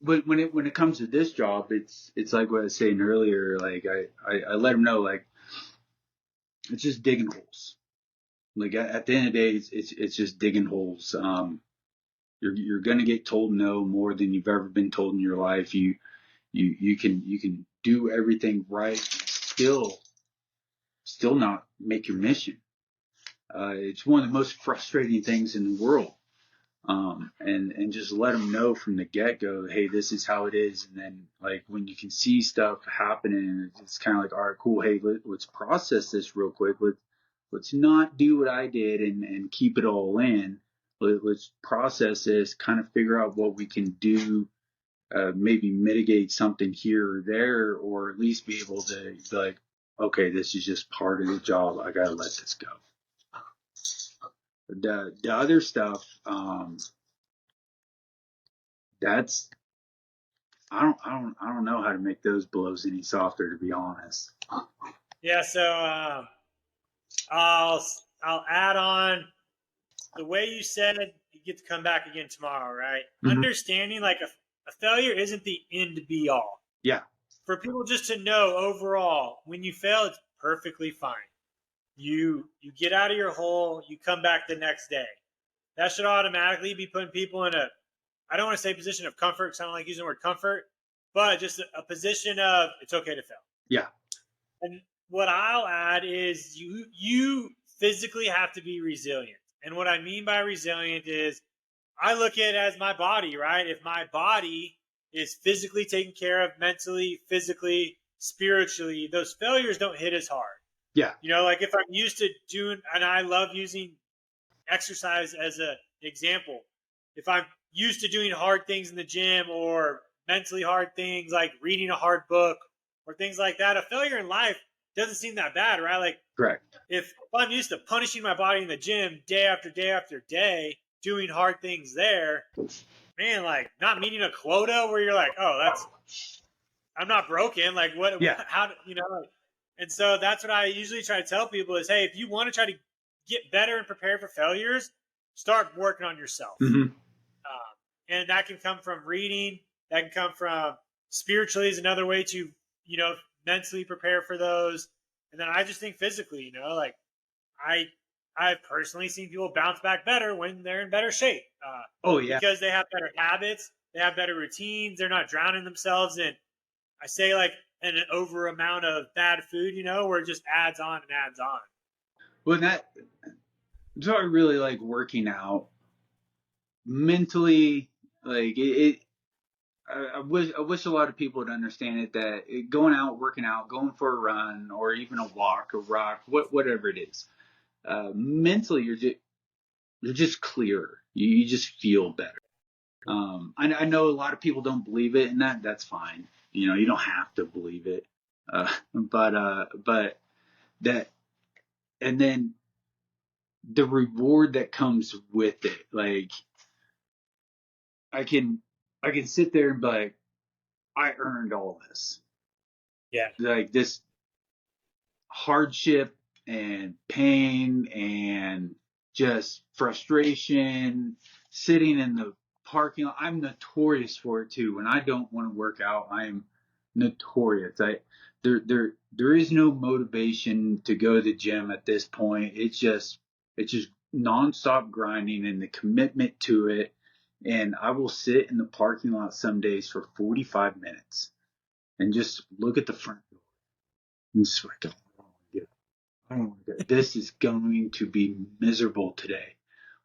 But when it comes to this job, it's like what I was saying earlier. Like I let them know, like, it's just digging holes. Like at the end of the day, it's just digging holes. You're gonna get told no more than you've ever been told in your life. You can do everything right, and still not make your mission. It's one of the most frustrating things in the world. And just let them know from the get-go, hey, this is how it is. And then, like, when you can see stuff happening, it's kind of like, all right, cool. Hey, let's process this real quick. Let's not do what I did and keep it all in. Let's process this, kind of figure out what we can do, maybe mitigate something here or there, or at least be able to be like, okay, this is just part of the job. I gotta let this go. The other stuff, that's I don't know how to make those blows any softer, to be honest. Yeah, so I'll add on the way you said you get to come back again tomorrow, right? Mm-hmm. Understanding like a failure isn't the end be all. Yeah. For people just to know overall, when you fail, it's perfectly fine. You get out of your hole, you come back the next day. That should automatically be putting people in a, I don't want to say position of comfort because I don't like using the word comfort, but just a position of it's okay to fail. Yeah. And what I'll add is you physically have to be resilient. And what I mean by resilient is I look at it as my body, right? If my body is physically taken care of, mentally, physically, spiritually, those failures don't hit as hard. Yeah. Like if I'm used to doing, and I love using exercise as an example. If I'm used to doing hard things in the gym or mentally hard things like reading a hard book or things like that, a failure in life doesn't seem that bad, right? Like, correct. If I'm used to punishing my body in the gym day after day after day, doing hard things there, man, like not meeting a quota where you're like, oh, I'm not broken. Like what, yeah. How, and so that's what I usually try to tell people is, hey, if you want to try to get better and prepare for failures, start working on yourself. Mm-hmm. And that can come from reading. That can come from spiritually is another way to, mentally prepare for those. And then I just think physically, like I've personally seen people bounce back better when they're in better shape. Oh, yeah. Because they have better habits. They have better routines. They're not drowning themselves in, I say like an over amount of bad food, where it just adds on and adds on. Well, so I really like working out mentally. Like I wish a lot of people would understand it, that going out, working out, going for a run, or even a walk, a rock, whatever it is, mentally you're just clearer. You just feel better. I know a lot of people don't believe it, and that's fine. You don't have to believe it, but that, and then the reward that comes with it, like I can sit there and be like, I earned all this. Yeah. Like this hardship and pain and just frustration, sitting in the parking lot. I'm notorious for it too. When I don't want to work out, I'm notorious. There is no motivation to go to the gym at this point. It's just nonstop grinding, and the commitment to it And I will sit in the parking lot some days for 45 minutes and just look at the front door and just like, I don't want to get up. I don't want to get up. This is going to be miserable today.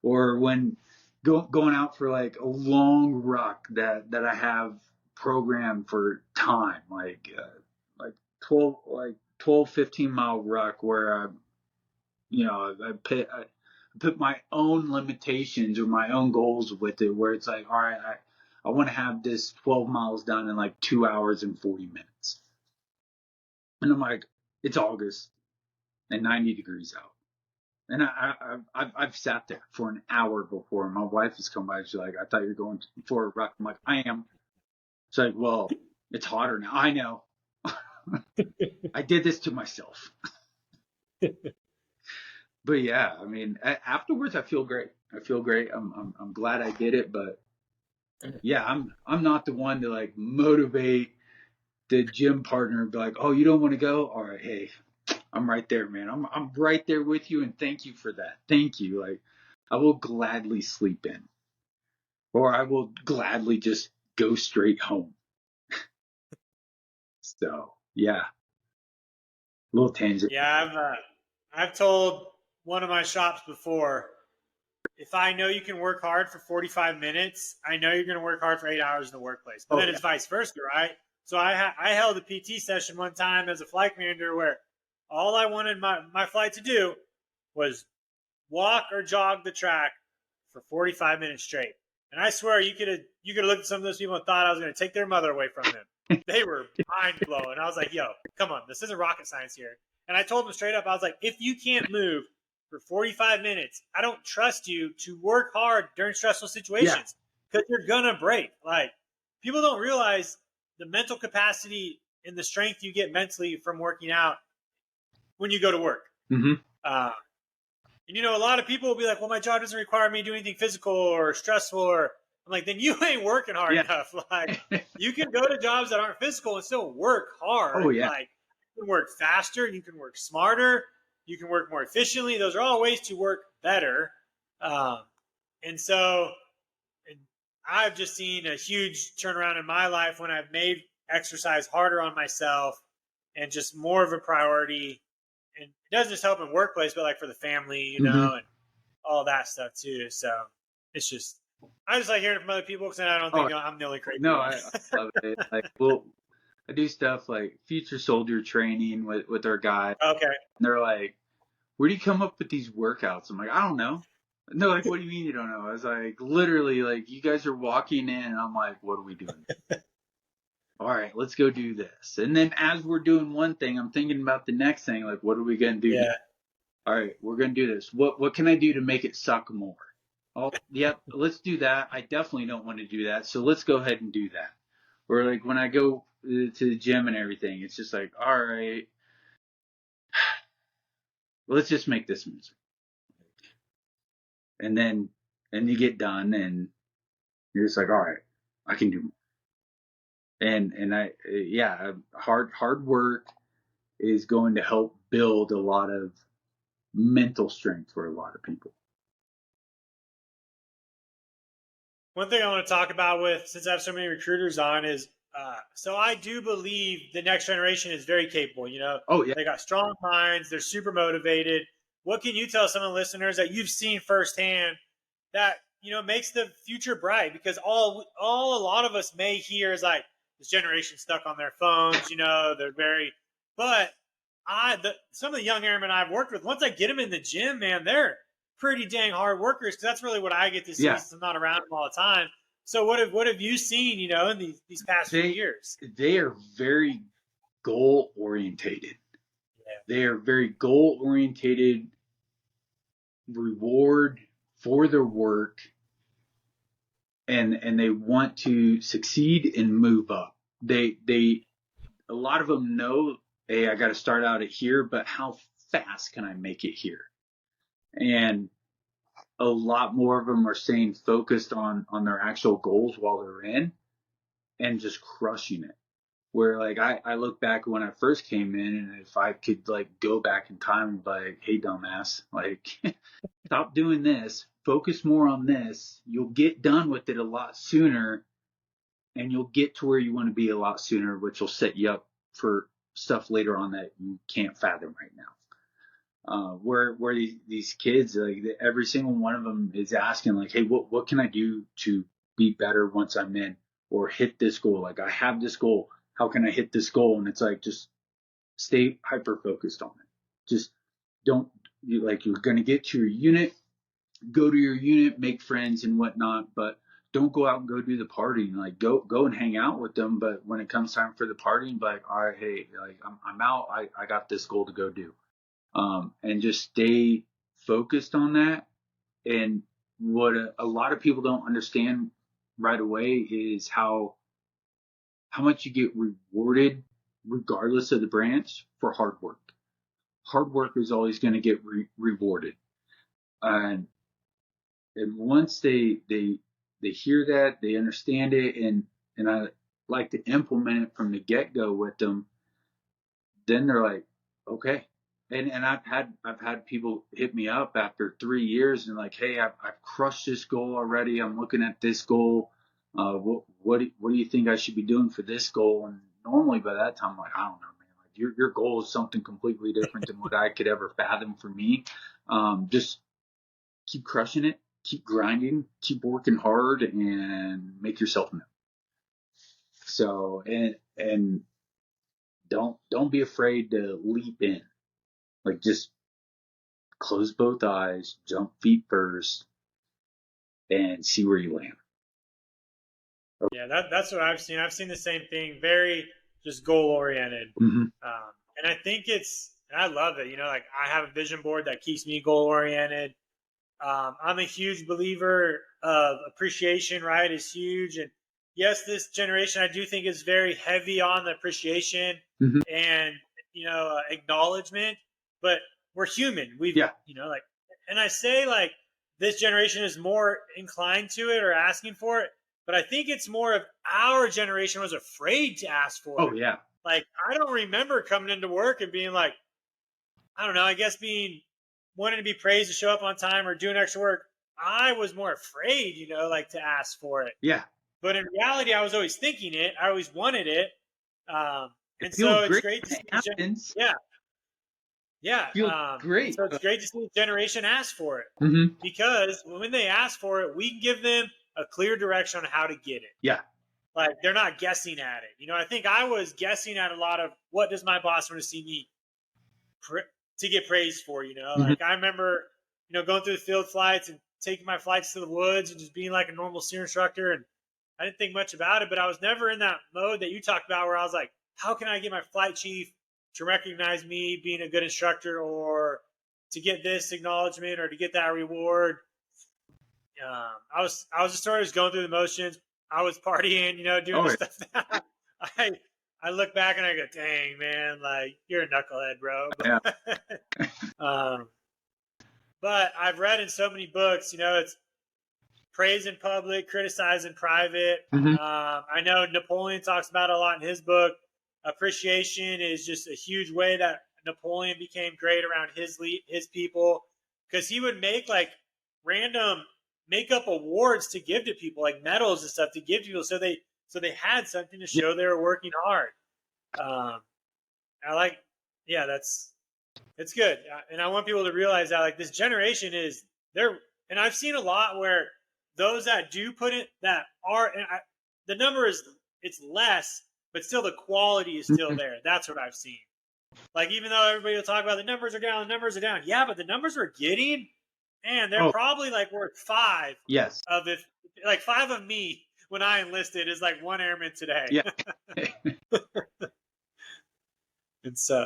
Or when going out for like a long ruck that I have programmed for time, like 12, 15 mile ruck where I put my own limitations or my own goals with it, where it's like, all right, I want to have this 12 miles done in like 2 hours and 40 minutes. And I'm like, it's August and 90 degrees out. And I've sat there for an hour before. My wife has come by. She's like, I thought you were going for a ruck. I'm like, I am. She's like, well, it's hotter now. I know. I did this to myself. But yeah, I mean, afterwards I feel great. I feel great. I'm glad I did it. But yeah, I'm not the one to like motivate the gym partner and be like, oh, you don't want to go? All right, hey, I'm right there, man. I'm right there with you, and thank you for that. Thank you. Like, I will gladly sleep in, or I will gladly just go straight home. So yeah, little tangent. Yeah, I've told one of my shops before, if I know you can work hard for 45 minutes, I know you're going to work hard for 8 hours in the workplace. But then it's vice versa, right? So I held a PT session one time as a flight commander where all I wanted my flight to do was walk or jog the track for 45 minutes straight. And I swear you could have looked at some of those people and thought I was going to take their mother away from them. They were mind blowing. I was like, yo, come on, this isn't rocket science here. And I told them straight up, I was like, if you can't move for 45 minutes, I don't trust you to work hard during stressful situations because you're going to break. Like, people don't realize the mental capacity and the strength you get mentally from working out when you go to work. Mm-hmm. And, a lot of people will be like, well, my job doesn't require me to do anything physical or stressful. Or I'm like, then you ain't working hard enough. Like, you can go to jobs that aren't physical and still work hard. Oh, yeah. Like, you can work faster. You can work smarter. You can work more efficiently. Those are all ways to work better. And I've just seen a huge turnaround in my life when I've made exercise harder on myself and just more of a priority. And it doesn't just help in workplace, but like for the family, and all that stuff too. So it's just, I just like hearing it from other people because I don't think I'm the only crazy one. I love it. Like, I do stuff like future soldier training with our guys. Okay. And they're like, where do you come up with these workouts? I'm like, I don't know. And they're like, what do you mean you don't know? I was like, literally, like, you guys are walking in, and I'm like, what are we doing? All right, let's go do this. And then as we're doing one thing, I'm thinking about the next thing. Like, what are we going to do? Yeah. All right, we're going to do this. What can I do to make it suck more? Oh, yep, let's do that. I definitely don't want to do that. So let's go ahead and do that. Or like when I go to the gym and everything, it's just like, all right, let's just make this miserable. And you get done and you're just like, all right, I can do more. And hard work is going to help build a lot of mental strength for a lot of people. One thing I want to talk about since I have so many recruiters on is, so I do believe the next generation is very capable. Oh yeah, they got strong minds. They're super motivated. What can you tell some of the listeners that you've seen firsthand that makes the future bright? Because all a lot of us may hear is like, this generation stuck on their phones. They're very, but some of the young airmen I've worked with, once I get them in the gym, man, they're pretty dang hard workers, because that's really what I get to see since I'm not around them all the time. So what have you seen, in these past few years? They are very goal orientated. Yeah. They are very goal orientated, reward for their work, and they want to succeed and move up. A lot of them know, hey, I got to start out at here, but how fast can I make it here? And a lot more of them are staying focused on their actual goals while they're in and just crushing it. Where like I look back when I first came in, and if I could like go back in time and be like, hey dumbass, like stop doing this, focus more on this, you'll get done with it a lot sooner, and you'll get to where you want to be a lot sooner, which will set you up for stuff later on that you can't fathom right now. Where these kids, like every single one of them is asking like, hey, what can I do to be better once I'm in, or hit this goal? Like I have this goal, how can I hit this goal? And it's like, just stay hyper focused on it. Just don't, like, you're going to get to your unit, go to your unit, make friends and whatnot, but don't go out and go do the partying. Like go and hang out with them. But when it comes time for the partying, be like, all right, hey, like I'm out. I got this goal to go do. And just stay focused on that. And what a lot of people don't understand right away is how much you get rewarded regardless of the branch for hard work. Hard work is always going to get rewarded. And once they hear that, they understand it, and I like to implement it from the get-go with them, then they're like, okay. And I've had people hit me up after 3 years and like, hey, I've crushed this goal already. I'm looking at this goal. What do you think I should be doing for this goal? And normally by that time, I'm like, I don't know, man. Like your goal is something completely different than what I could ever fathom for me. Just keep crushing it, keep grinding, keep working hard, and make yourself known. So and don't be afraid to leap in. Like just close both eyes, jump feet first, and see where you land. Yeah, that's what I've seen. I've seen the same thing. Very just goal oriented, Mm-hmm. and I think and I love it. Like I have a vision board that keeps me goal oriented. I'm a huge believer of appreciation. Right, is huge, and yes, this generation I do think is very heavy on the appreciation Mm-hmm. and acknowledgement. But we're human. Like, and I say like this generation is more inclined to it or asking for it. But I think it's more of our generation was afraid to ask for it. Oh, yeah. Like, I don't remember coming into work and being like, I don't know, I guess wanting to be praised to show up on time or doing extra work. I was more afraid, like to ask for it. Yeah. But in reality, I was always thinking it. I always wanted it. And so it's great to see. Yeah. Yeah. Great. So it's great to see the generation ask for it. Mm-hmm. Because when they ask for it, we can give them a clear direction on how to get it. Yeah. Like they're not guessing at it. I think I was guessing at a lot of what does my boss want to see me to get praised for, Mm-hmm. Like I remember, going through the field flights and taking my flights to the woods and just being like a normal SEER instructor. And I didn't think much about it, but I was never in that mode that you talked about where I was like, how can I get my flight chief to recognize me being a good instructor or to get this acknowledgement or to get that reward? I was just sort of just going through the motions. I was partying, doing the stuff that I look back and I go, dang, man, like you're a knucklehead, bro. Yeah. But I've read in so many books, it's praise in public, criticize in private. Mm-hmm. I know Napoleon talks about it a lot in his book. Appreciation is just a huge way that Napoleon became great around his people, because he would make like random make-up awards to give to people, like medals and stuff to give to people, so they had something to show they were working hard. I like, yeah, it's good, and I want people to realize that like this generation is there, and I've seen a lot where those that do put it that are, the number is it's less, but still the quality is still there. That's what I've seen. Like even though everybody will talk about the numbers are down, yeah, but the numbers we're getting. And they're probably like worth 5. Yes. Of it, like 5 of me when I enlisted is like 1 airman today. Yeah. And so,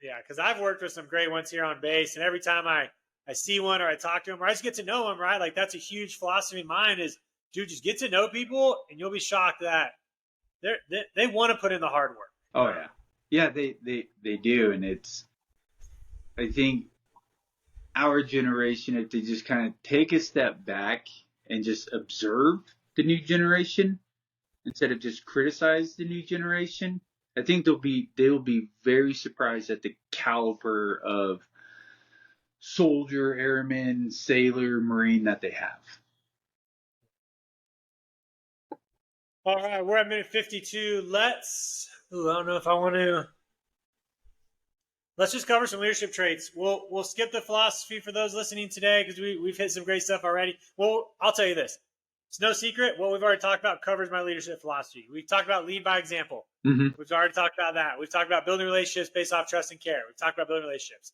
yeah, because I've worked with some great ones here on base, and every time I see one or I talk to them or I just get to know them, right? Like that's a huge philosophy of mine is, dude, just get to know people, and you'll be shocked that they want to put in the hard work. Oh yeah, yeah, they do, and I think our generation, if they just kind of take a step back and just observe the new generation instead of just criticize the new generation, I think they'll be very surprised at the caliber of soldier, airman, sailor, marine that they have. All right, we're at minute 52. I don't know if I want to. Let's just cover some leadership traits. We'll skip the philosophy for those listening today because we've hit some great stuff already. Well, I'll tell you this. It's no secret. What we've already talked about covers my leadership philosophy. We've talked about lead by example. Mm-hmm. We've already talked about that. We've talked about building relationships based off trust and care. We've talked about building relationships.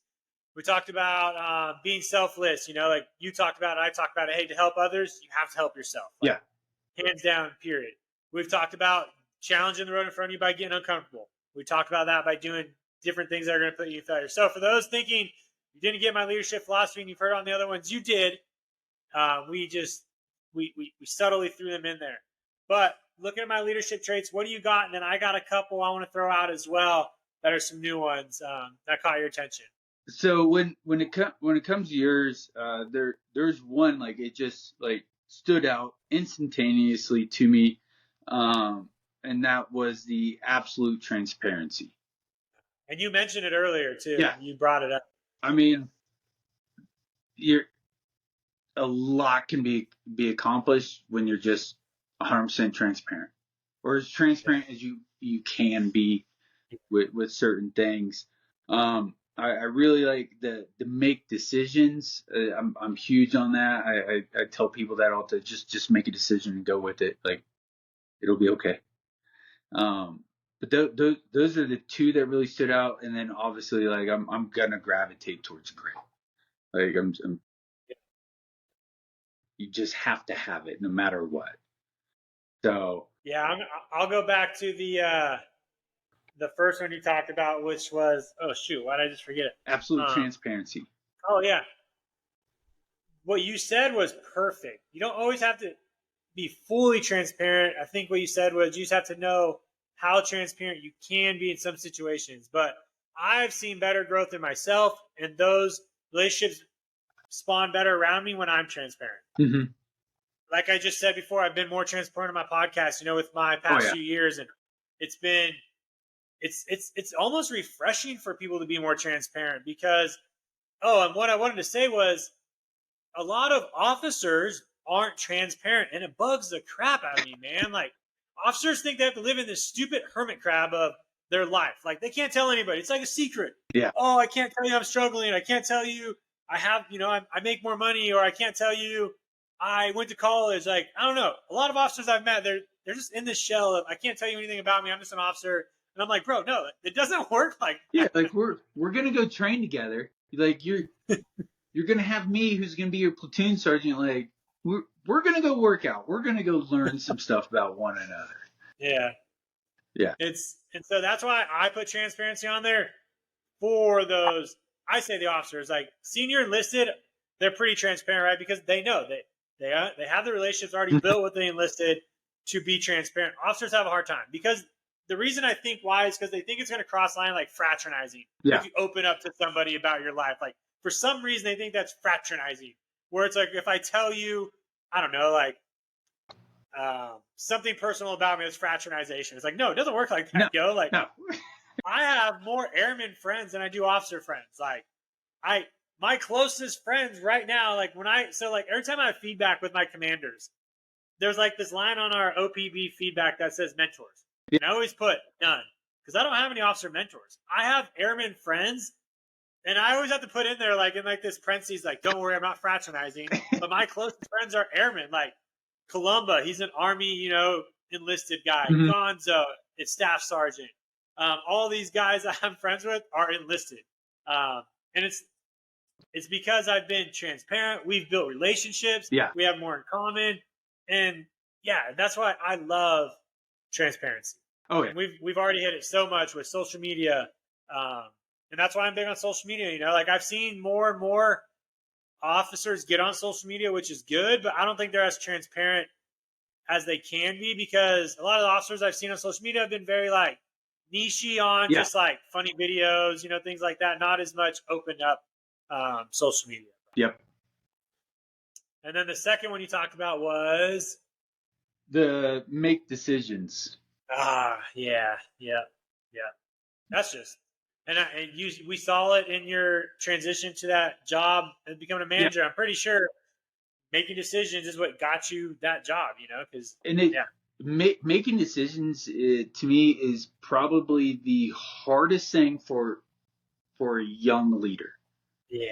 We talked about being selfless. Like you talked about, I talked about it. Hey, to help others, you have to help yourself. Yeah. Hands down, period. We've talked about challenging the road in front of you by getting uncomfortable. We talked about that by doing different things that are going to put you in failure. So for those thinking you didn't get my leadership philosophy and you've heard on the other ones, you did. We subtly threw them in there. But looking at my leadership traits, what do you got? And then I got a couple I want to throw out as well that are some new ones that caught your attention. So when it comes to yours, there's one like it just like stood out instantaneously to me, and that was the absolute transparency. And you mentioned it earlier too. Yeah. You brought it up. I mean, a lot can be accomplished when you're just 100% transparent, or as transparent as you can be with certain things. I really like the make decisions. I'm huge on that. I tell people that all the just make a decision and go with it. Like it'll be okay. But those are the two that really stood out. And then obviously like I'm gonna gravitate towards grit. Like you just have to have it no matter what. So yeah, I'll go back to the first one you talked about, which was, oh shoot, why did I just forget it? absolute transparency. Oh yeah. What you said was perfect. You don't always have to be fully transparent. I think what you said was you just have to know how transparent you can be in some situations. But I've seen better growth in myself, and those relationships spawn better around me when I'm transparent. Mm-hmm. Like I just said before, I've been more transparent on my podcast, with my past few years, and it's almost refreshing for people to be more transparent because, and what I wanted to say was a lot of officers aren't transparent, and it bugs the crap out of me, man. Like officers think they have to live in this stupid hermit crab of their life. Like they can't tell anybody. It's like a secret. Yeah. Oh, I can't tell you I'm struggling. I can't tell you I have, I make more money, or I can't tell you I went to college. Like, I don't know. A lot of officers I've met, they're just in this shell of, I can't tell you anything about me. I'm just an officer. And I'm like, bro, no, it doesn't work like that. Yeah, like we're gonna go train together. Like you're gonna have me who's gonna be your platoon sergeant. Like we're gonna go work out. We're gonna go learn some stuff about one another. Yeah. Yeah. And so that's why I put transparency on there for those. I say the officers, like senior enlisted, they're pretty transparent, right? Because they know they have the relationships already built with the enlisted to be transparent. Officers have a hard time because the reason I think why is because they think it's going to cross line like fraternizing. Yeah. If you open up to somebody about your life, like for some reason they think that's fraternizing. Where it's like if I tell you, I don't know, like something personal about me, it's fraternization. It's like no, it doesn't work like that. No, Like no. I have more airman friends than I do officer friends. Like my closest friends right now, like every time I have feedback with my commanders, there's like this line on our OPB feedback that says mentors. Yeah. And I always put none because I don't have any officer mentors. I have airman friends, and I always have to put in there like in like this parentheses, like don't worry, I'm not fraternizing. But my closest friends are airmen. Like Columba, he's an Army, enlisted guy. Mm-hmm. Gonzo, it's staff sergeant. All these guys I'm friends with are enlisted, and it's because I've been transparent. We've built relationships. Yeah, we have more in common, and that's why I love transparency. Oh yeah, and we've already hit it so much with social media, and that's why I'm big on social media. Like I've seen more and more officers get on social media, which is good, but I don't think they're as transparent as they can be because a lot of the officers I've seen on social media have been very like niche-y on just like funny videos, things like that. Not as much opened up social media. Yep. And then the second one you talked about was the make decisions. Yeah. Yeah. That's just, we saw it in your transition to that job and becoming a manager. I'm pretty sure making decisions is what got you that job, because making decisions to me is probably the hardest thing for a young leader. Yeah.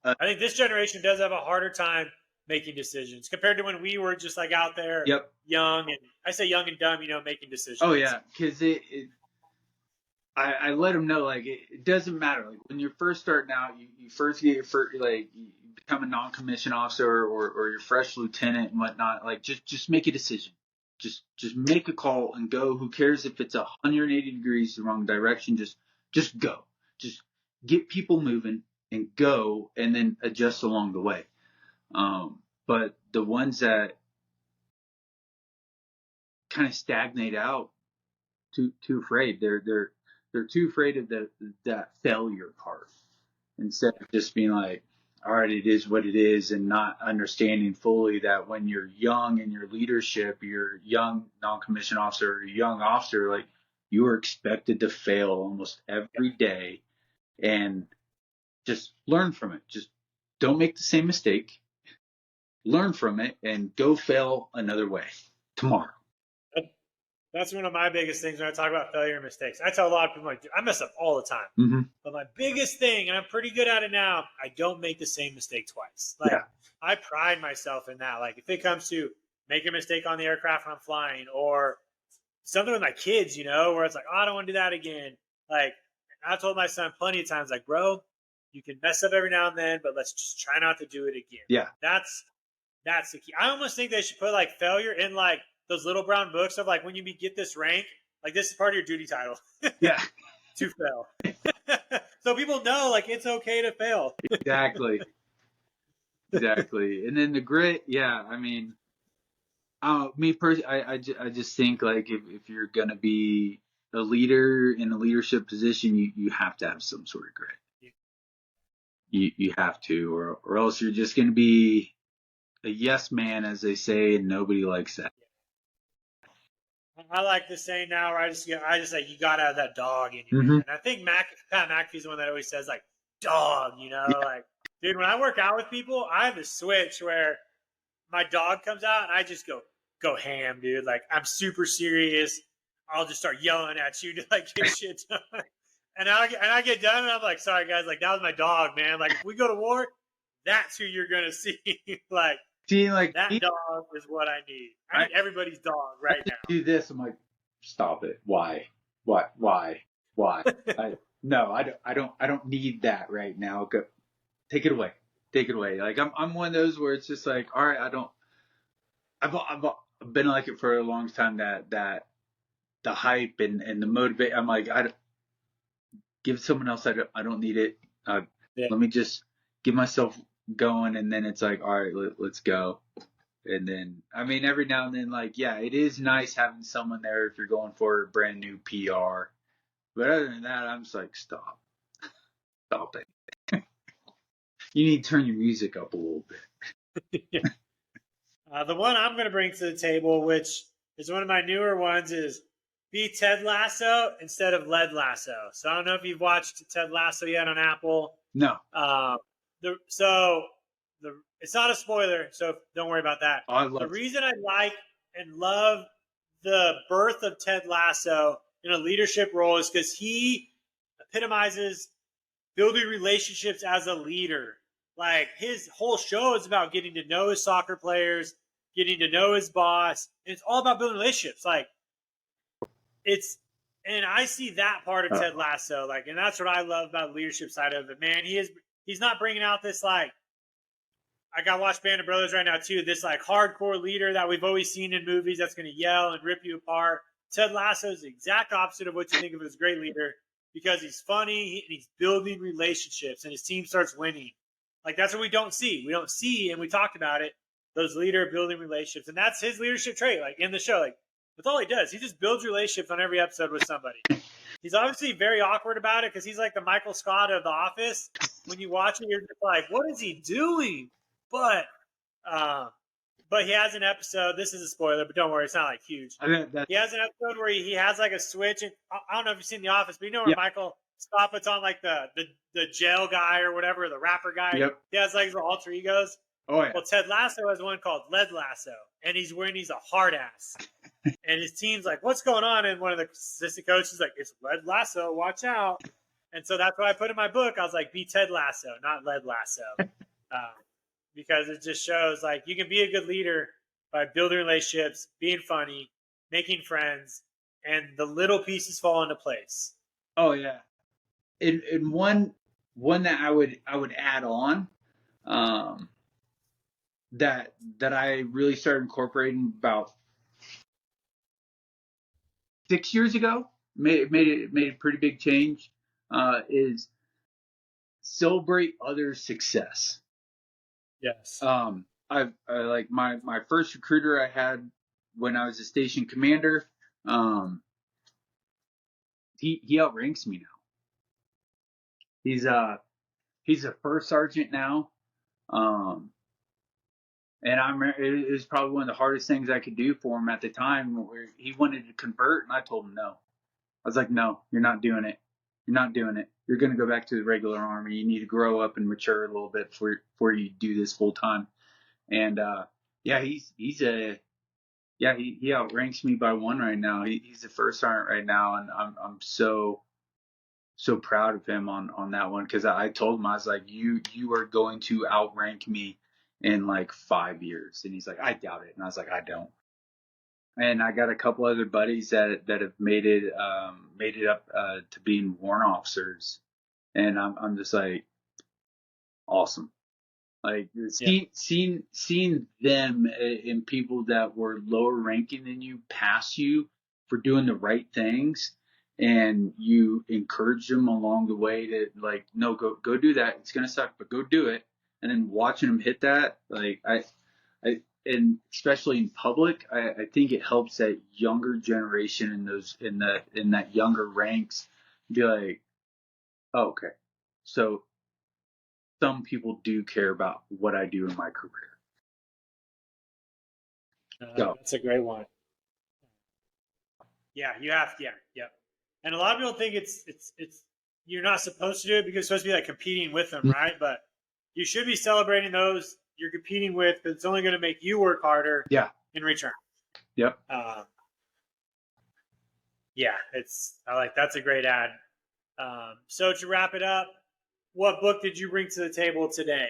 I think this generation does have a harder time making decisions compared to when we were just like out there young, and I say young and dumb, making decisions. Oh yeah. Cause I let them know, like, it doesn't matter. Like when you're first starting out, you first get your first, like, you become a non-commissioned officer or your fresh lieutenant and whatnot. Like, just make a decision. Just make a call and go. Who cares if it's 180 degrees the wrong direction? Just go. Just get people moving and go, and then adjust along the way. But the ones that kind of stagnate out, too afraid. They're too afraid of that failure part, instead of just being like, all right, it is what it is, and not understanding fully that when you're young in your leadership, you're young non-commissioned officer, or young officer, like, you are expected to fail almost every day, and just learn from it. Just don't make the same mistake. Learn from it and go fail another way tomorrow. That's one of my biggest things when I talk about failure and mistakes. I tell a lot of people, like, I mess up all the time. Mm-hmm. But my biggest thing, and I'm pretty good at it now, I don't make the same mistake twice. Like, I pride myself in that. Like, if it comes to making a mistake on the aircraft when I'm flying, or something with my kids, where it's like, oh, I don't want to do that again. Like, I told my son plenty of times, like, bro, you can mess up every now and then, but let's just try not to do it again. Yeah. That's the key. I almost think they should put, like, failure in, like, those little brown books of, like, when you get this rank, like, this is part of your duty title. Yeah. To fail. So people know, like, it's okay to fail. Exactly. And then the grit, I mean, me personally, I just think, like, if you're going to be a leader in a leadership position, you have to have some sort of grit. You have to, or else you're just going to be a yes man, as they say, and nobody likes that. I like the saying now, where I just like, you got to have that dog in you. Mm-hmm. And I think Pat McAfee's the one that always says, like, dog, like, dude, when I work out with people, I have a switch where my dog comes out and I just go ham, dude. Like, I'm super serious. I'll just start yelling at you to, like, get shit done. And I get done and I'm like, sorry guys, like, that was my dog, man. Like, if we go to war, that's who you're going to see. Like, like, that dog is what I need. I need everybody's dog right now. Do this. I'm like, stop it. Why? What? Why? I don't need that right now. Go, take it away. Like, I'm one of those where it's just like, all right, I've been like it for a long time, that the hype and the motivate. I'm like, give someone else. I don't need it. Let me just get myself going, and then it's like, all right, let's go. And then, I mean, every now and then, like, it is nice having someone there if you're going for a brand new PR. But other than that, I'm just like, stop it. You need to turn your music up a little bit. The one I'm going to bring to the table, which is one of my newer ones, is be Ted Lasso instead of Led Lasso. So I don't know if you've watched Ted Lasso yet on Apple. No. It's not a spoiler, so don't worry about that. The reason I like and love the birth of Ted Lasso in a leadership role is because he epitomizes building relationships as a leader. Like, his whole show is about getting to know his soccer players, getting to know his boss, and it's all about building relationships. Like, and I see that part of Ted Lasso, like, and that's what I love about the leadership side of it. Man, he's not bringing out this, like, I got to watch Band of Brothers right now too. This, like, hardcore leader that we've always seen in movies that's going to yell and rip you apart. Ted Lasso is the exact opposite of what you think of as a great leader, because he's funny and he's building relationships and his team starts winning. Like, that's what we don't see. We don't see, and we talked about it, those leader building relationships. And that's his leadership trait, like, in the show. Like, that's all he does. He just builds relationships on every episode with somebody. He's obviously very awkward about it because he's like the Michael Scott of The Office. When you watch it, you're just like, what is he doing? But But he has an episode. This is a spoiler, but don't worry, it's not like huge. I mean, that's, He has an episode where he has like a switch, and I don't know if you've seen The Office, but you know where Yeah. Michael Scott puts on like the jail guy or whatever, the rapper guy. Yep. He has like his alter egos. oh yeah. Well, Ted Lasso has one called Lead Lasso, and he's a hard ass. And his team's like, "What's going on?" And one of the assistant coaches is like, "It's Lead Lasso, watch out." And so that's what I put in my book. I was like, "Be Ted Lasso, not Lead Lasso," because it just shows like you can be a good leader by building relationships, being funny, making friends, and the little pieces fall into place. Oh yeah. And one that I would add on, that I really started incorporating about 6 years ago, made a pretty big change, is celebrate others' success. Yes. I like my first recruiter I had when I was a station commander. He outranks me now. He's a first sergeant now. And it was probably one of the hardest things I could do for him at the time, where he wanted to convert, and I told him no. I was like, no, you're not doing it. You're not doing it. You're going to go back to the regular Army. You need to grow up and mature a little bit before you do this full time. And he outranks me by one right now. He's the first sergeant right now, and I'm so proud of him on that one, because I told him, I was like, you are going to outrank me in like 5 years. And he's like, I doubt it. And I was like, I don't. And I got a couple other buddies that have made it up to being warrant officers, and I'm just like, awesome. Like seeing them in people that were lower ranking than you pass you for doing the right things, and you encourage them along the way to like, no, go do that. It's gonna suck, but go do it. And then watching them hit that, like I and especially in public, I think it helps that younger generation in that younger ranks be like, oh, okay, so some people do care about what I do in my career. So That's a great one. Yeah, you have to. Yeah. And a lot of people think it's you're not supposed to do it because it's supposed to be like competing with them, right? But you should be celebrating those you're competing with, because it's only going to make you work harder. Yeah. In return. Yep. Yeah, that's a great ad. So to wrap it up, what book did you bring to the table today?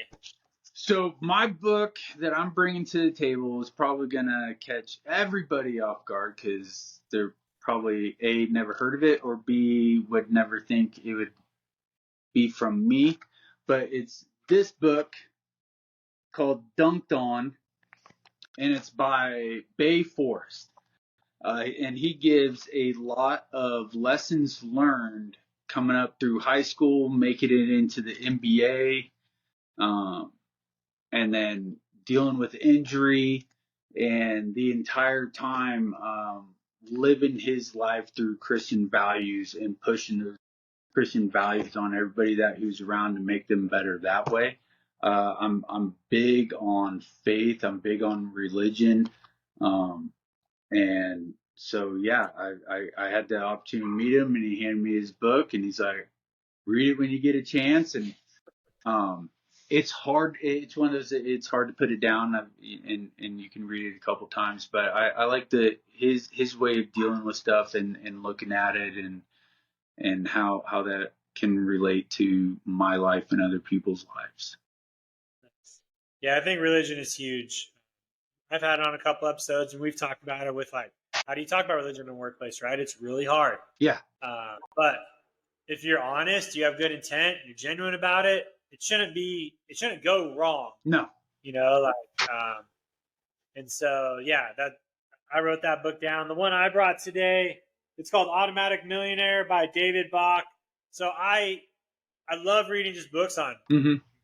So my book that I'm bringing to the table is probably going to catch everybody off guard, because they're probably A, never heard of it, or B, would never think it would be from me. But it's this book called Dunked On, and it's by Bay Forrest. And he gives a lot of lessons learned coming up through high school, making it into the NBA, and then dealing with injury, and the entire time living his life through Christian values and pushing those Christian values on everybody who's around to make them better that way. I'm big on faith. I'm big on religion. And so, yeah, I had the opportunity to meet him, and he handed me his book, and he's like, read it when you get a chance. And it's hard. It's one of those, it's hard to put it down, and you can read it a couple times, but I like his way of dealing with stuff and looking at it, and how that can relate to my life and other people's lives. Yeah, I think religion is huge. I've had it on a couple episodes, and we've talked about it with like, how do you talk about religion in the workplace, right? It's really hard. Yeah. But if you're honest, you have good intent, you're genuine about it, it shouldn't go wrong. No. And so, yeah, I wrote that book down. The one I brought today, it's called Automatic Millionaire by David Bach. So I love reading just books on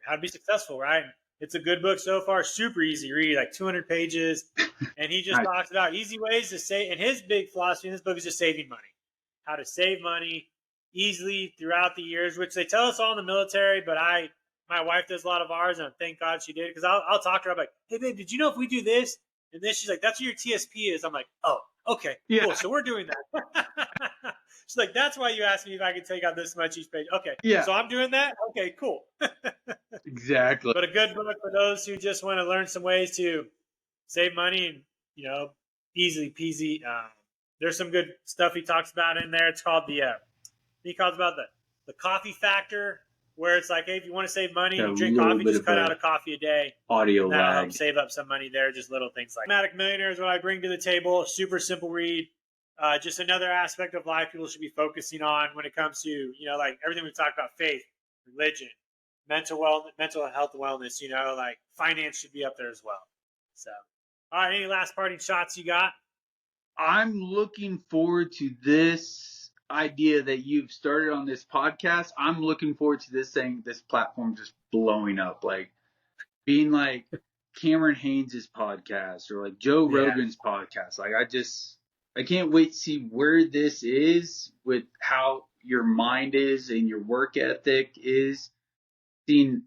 how to be successful, right? It's a good book so far, super easy to read, like 200 pages. And he just talks about easy ways to save. And his big philosophy in this book is just saving money, how to save money easily throughout the years, which they tell us all in the military. But my wife does a lot of ours, and thank God she did, because I'll talk to her. I'm like, hey, babe, did you know if we do this, And then she's like, that's what your TSP is. I'm like, oh, okay, Yeah. cool. So we're doing that. She's like, that's why you asked me if I could take out this much each page. Okay. Yeah. So I'm doing that. Okay, cool. Exactly. But a good book for those who just want to learn some ways to save money and, easily peasy. There's some good stuff he talks about in there. It's called he talks about the coffee factor, where it's like, hey, if you want to save money, you drink coffee, just cut out a coffee a day. Audio and that'll lag. help save up some money there. Just little things like Automatic Millionaire is what I bring to the table. Super simple read. Just another aspect of life people should be focusing on when it comes to, like everything we've talked about, faith, religion, mental health, wellness, like finance should be up there as well. So, all right, any last parting shots you got? I'm looking forward to this idea that you've started on this podcast. I'm looking forward to this platform just blowing up, like being like Cameron Haynes' podcast or like Joe Rogan's podcast. Like I can't wait to see where this is with how your mind is and your work ethic is, seeing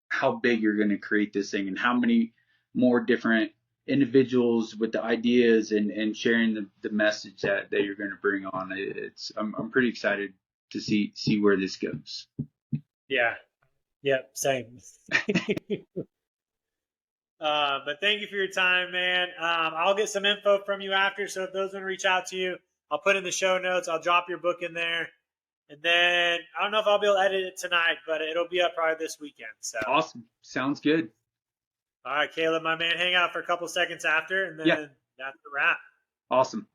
how big you're going to create this thing and how many more different individuals with the ideas and sharing the message that you're going to bring on. I'm pretty excited to see where this goes. Yeah. Yep. Same. But thank you for your time, man. I'll get some info from you after. So if those want to reach out to you, I'll put in the show notes. I'll drop your book in there. And then I don't know if I'll be able to edit it tonight, but it'll be up probably this weekend. So awesome. Sounds good. All right, Caleb, my man, hang out for a couple seconds after, and then that's the wrap. Awesome.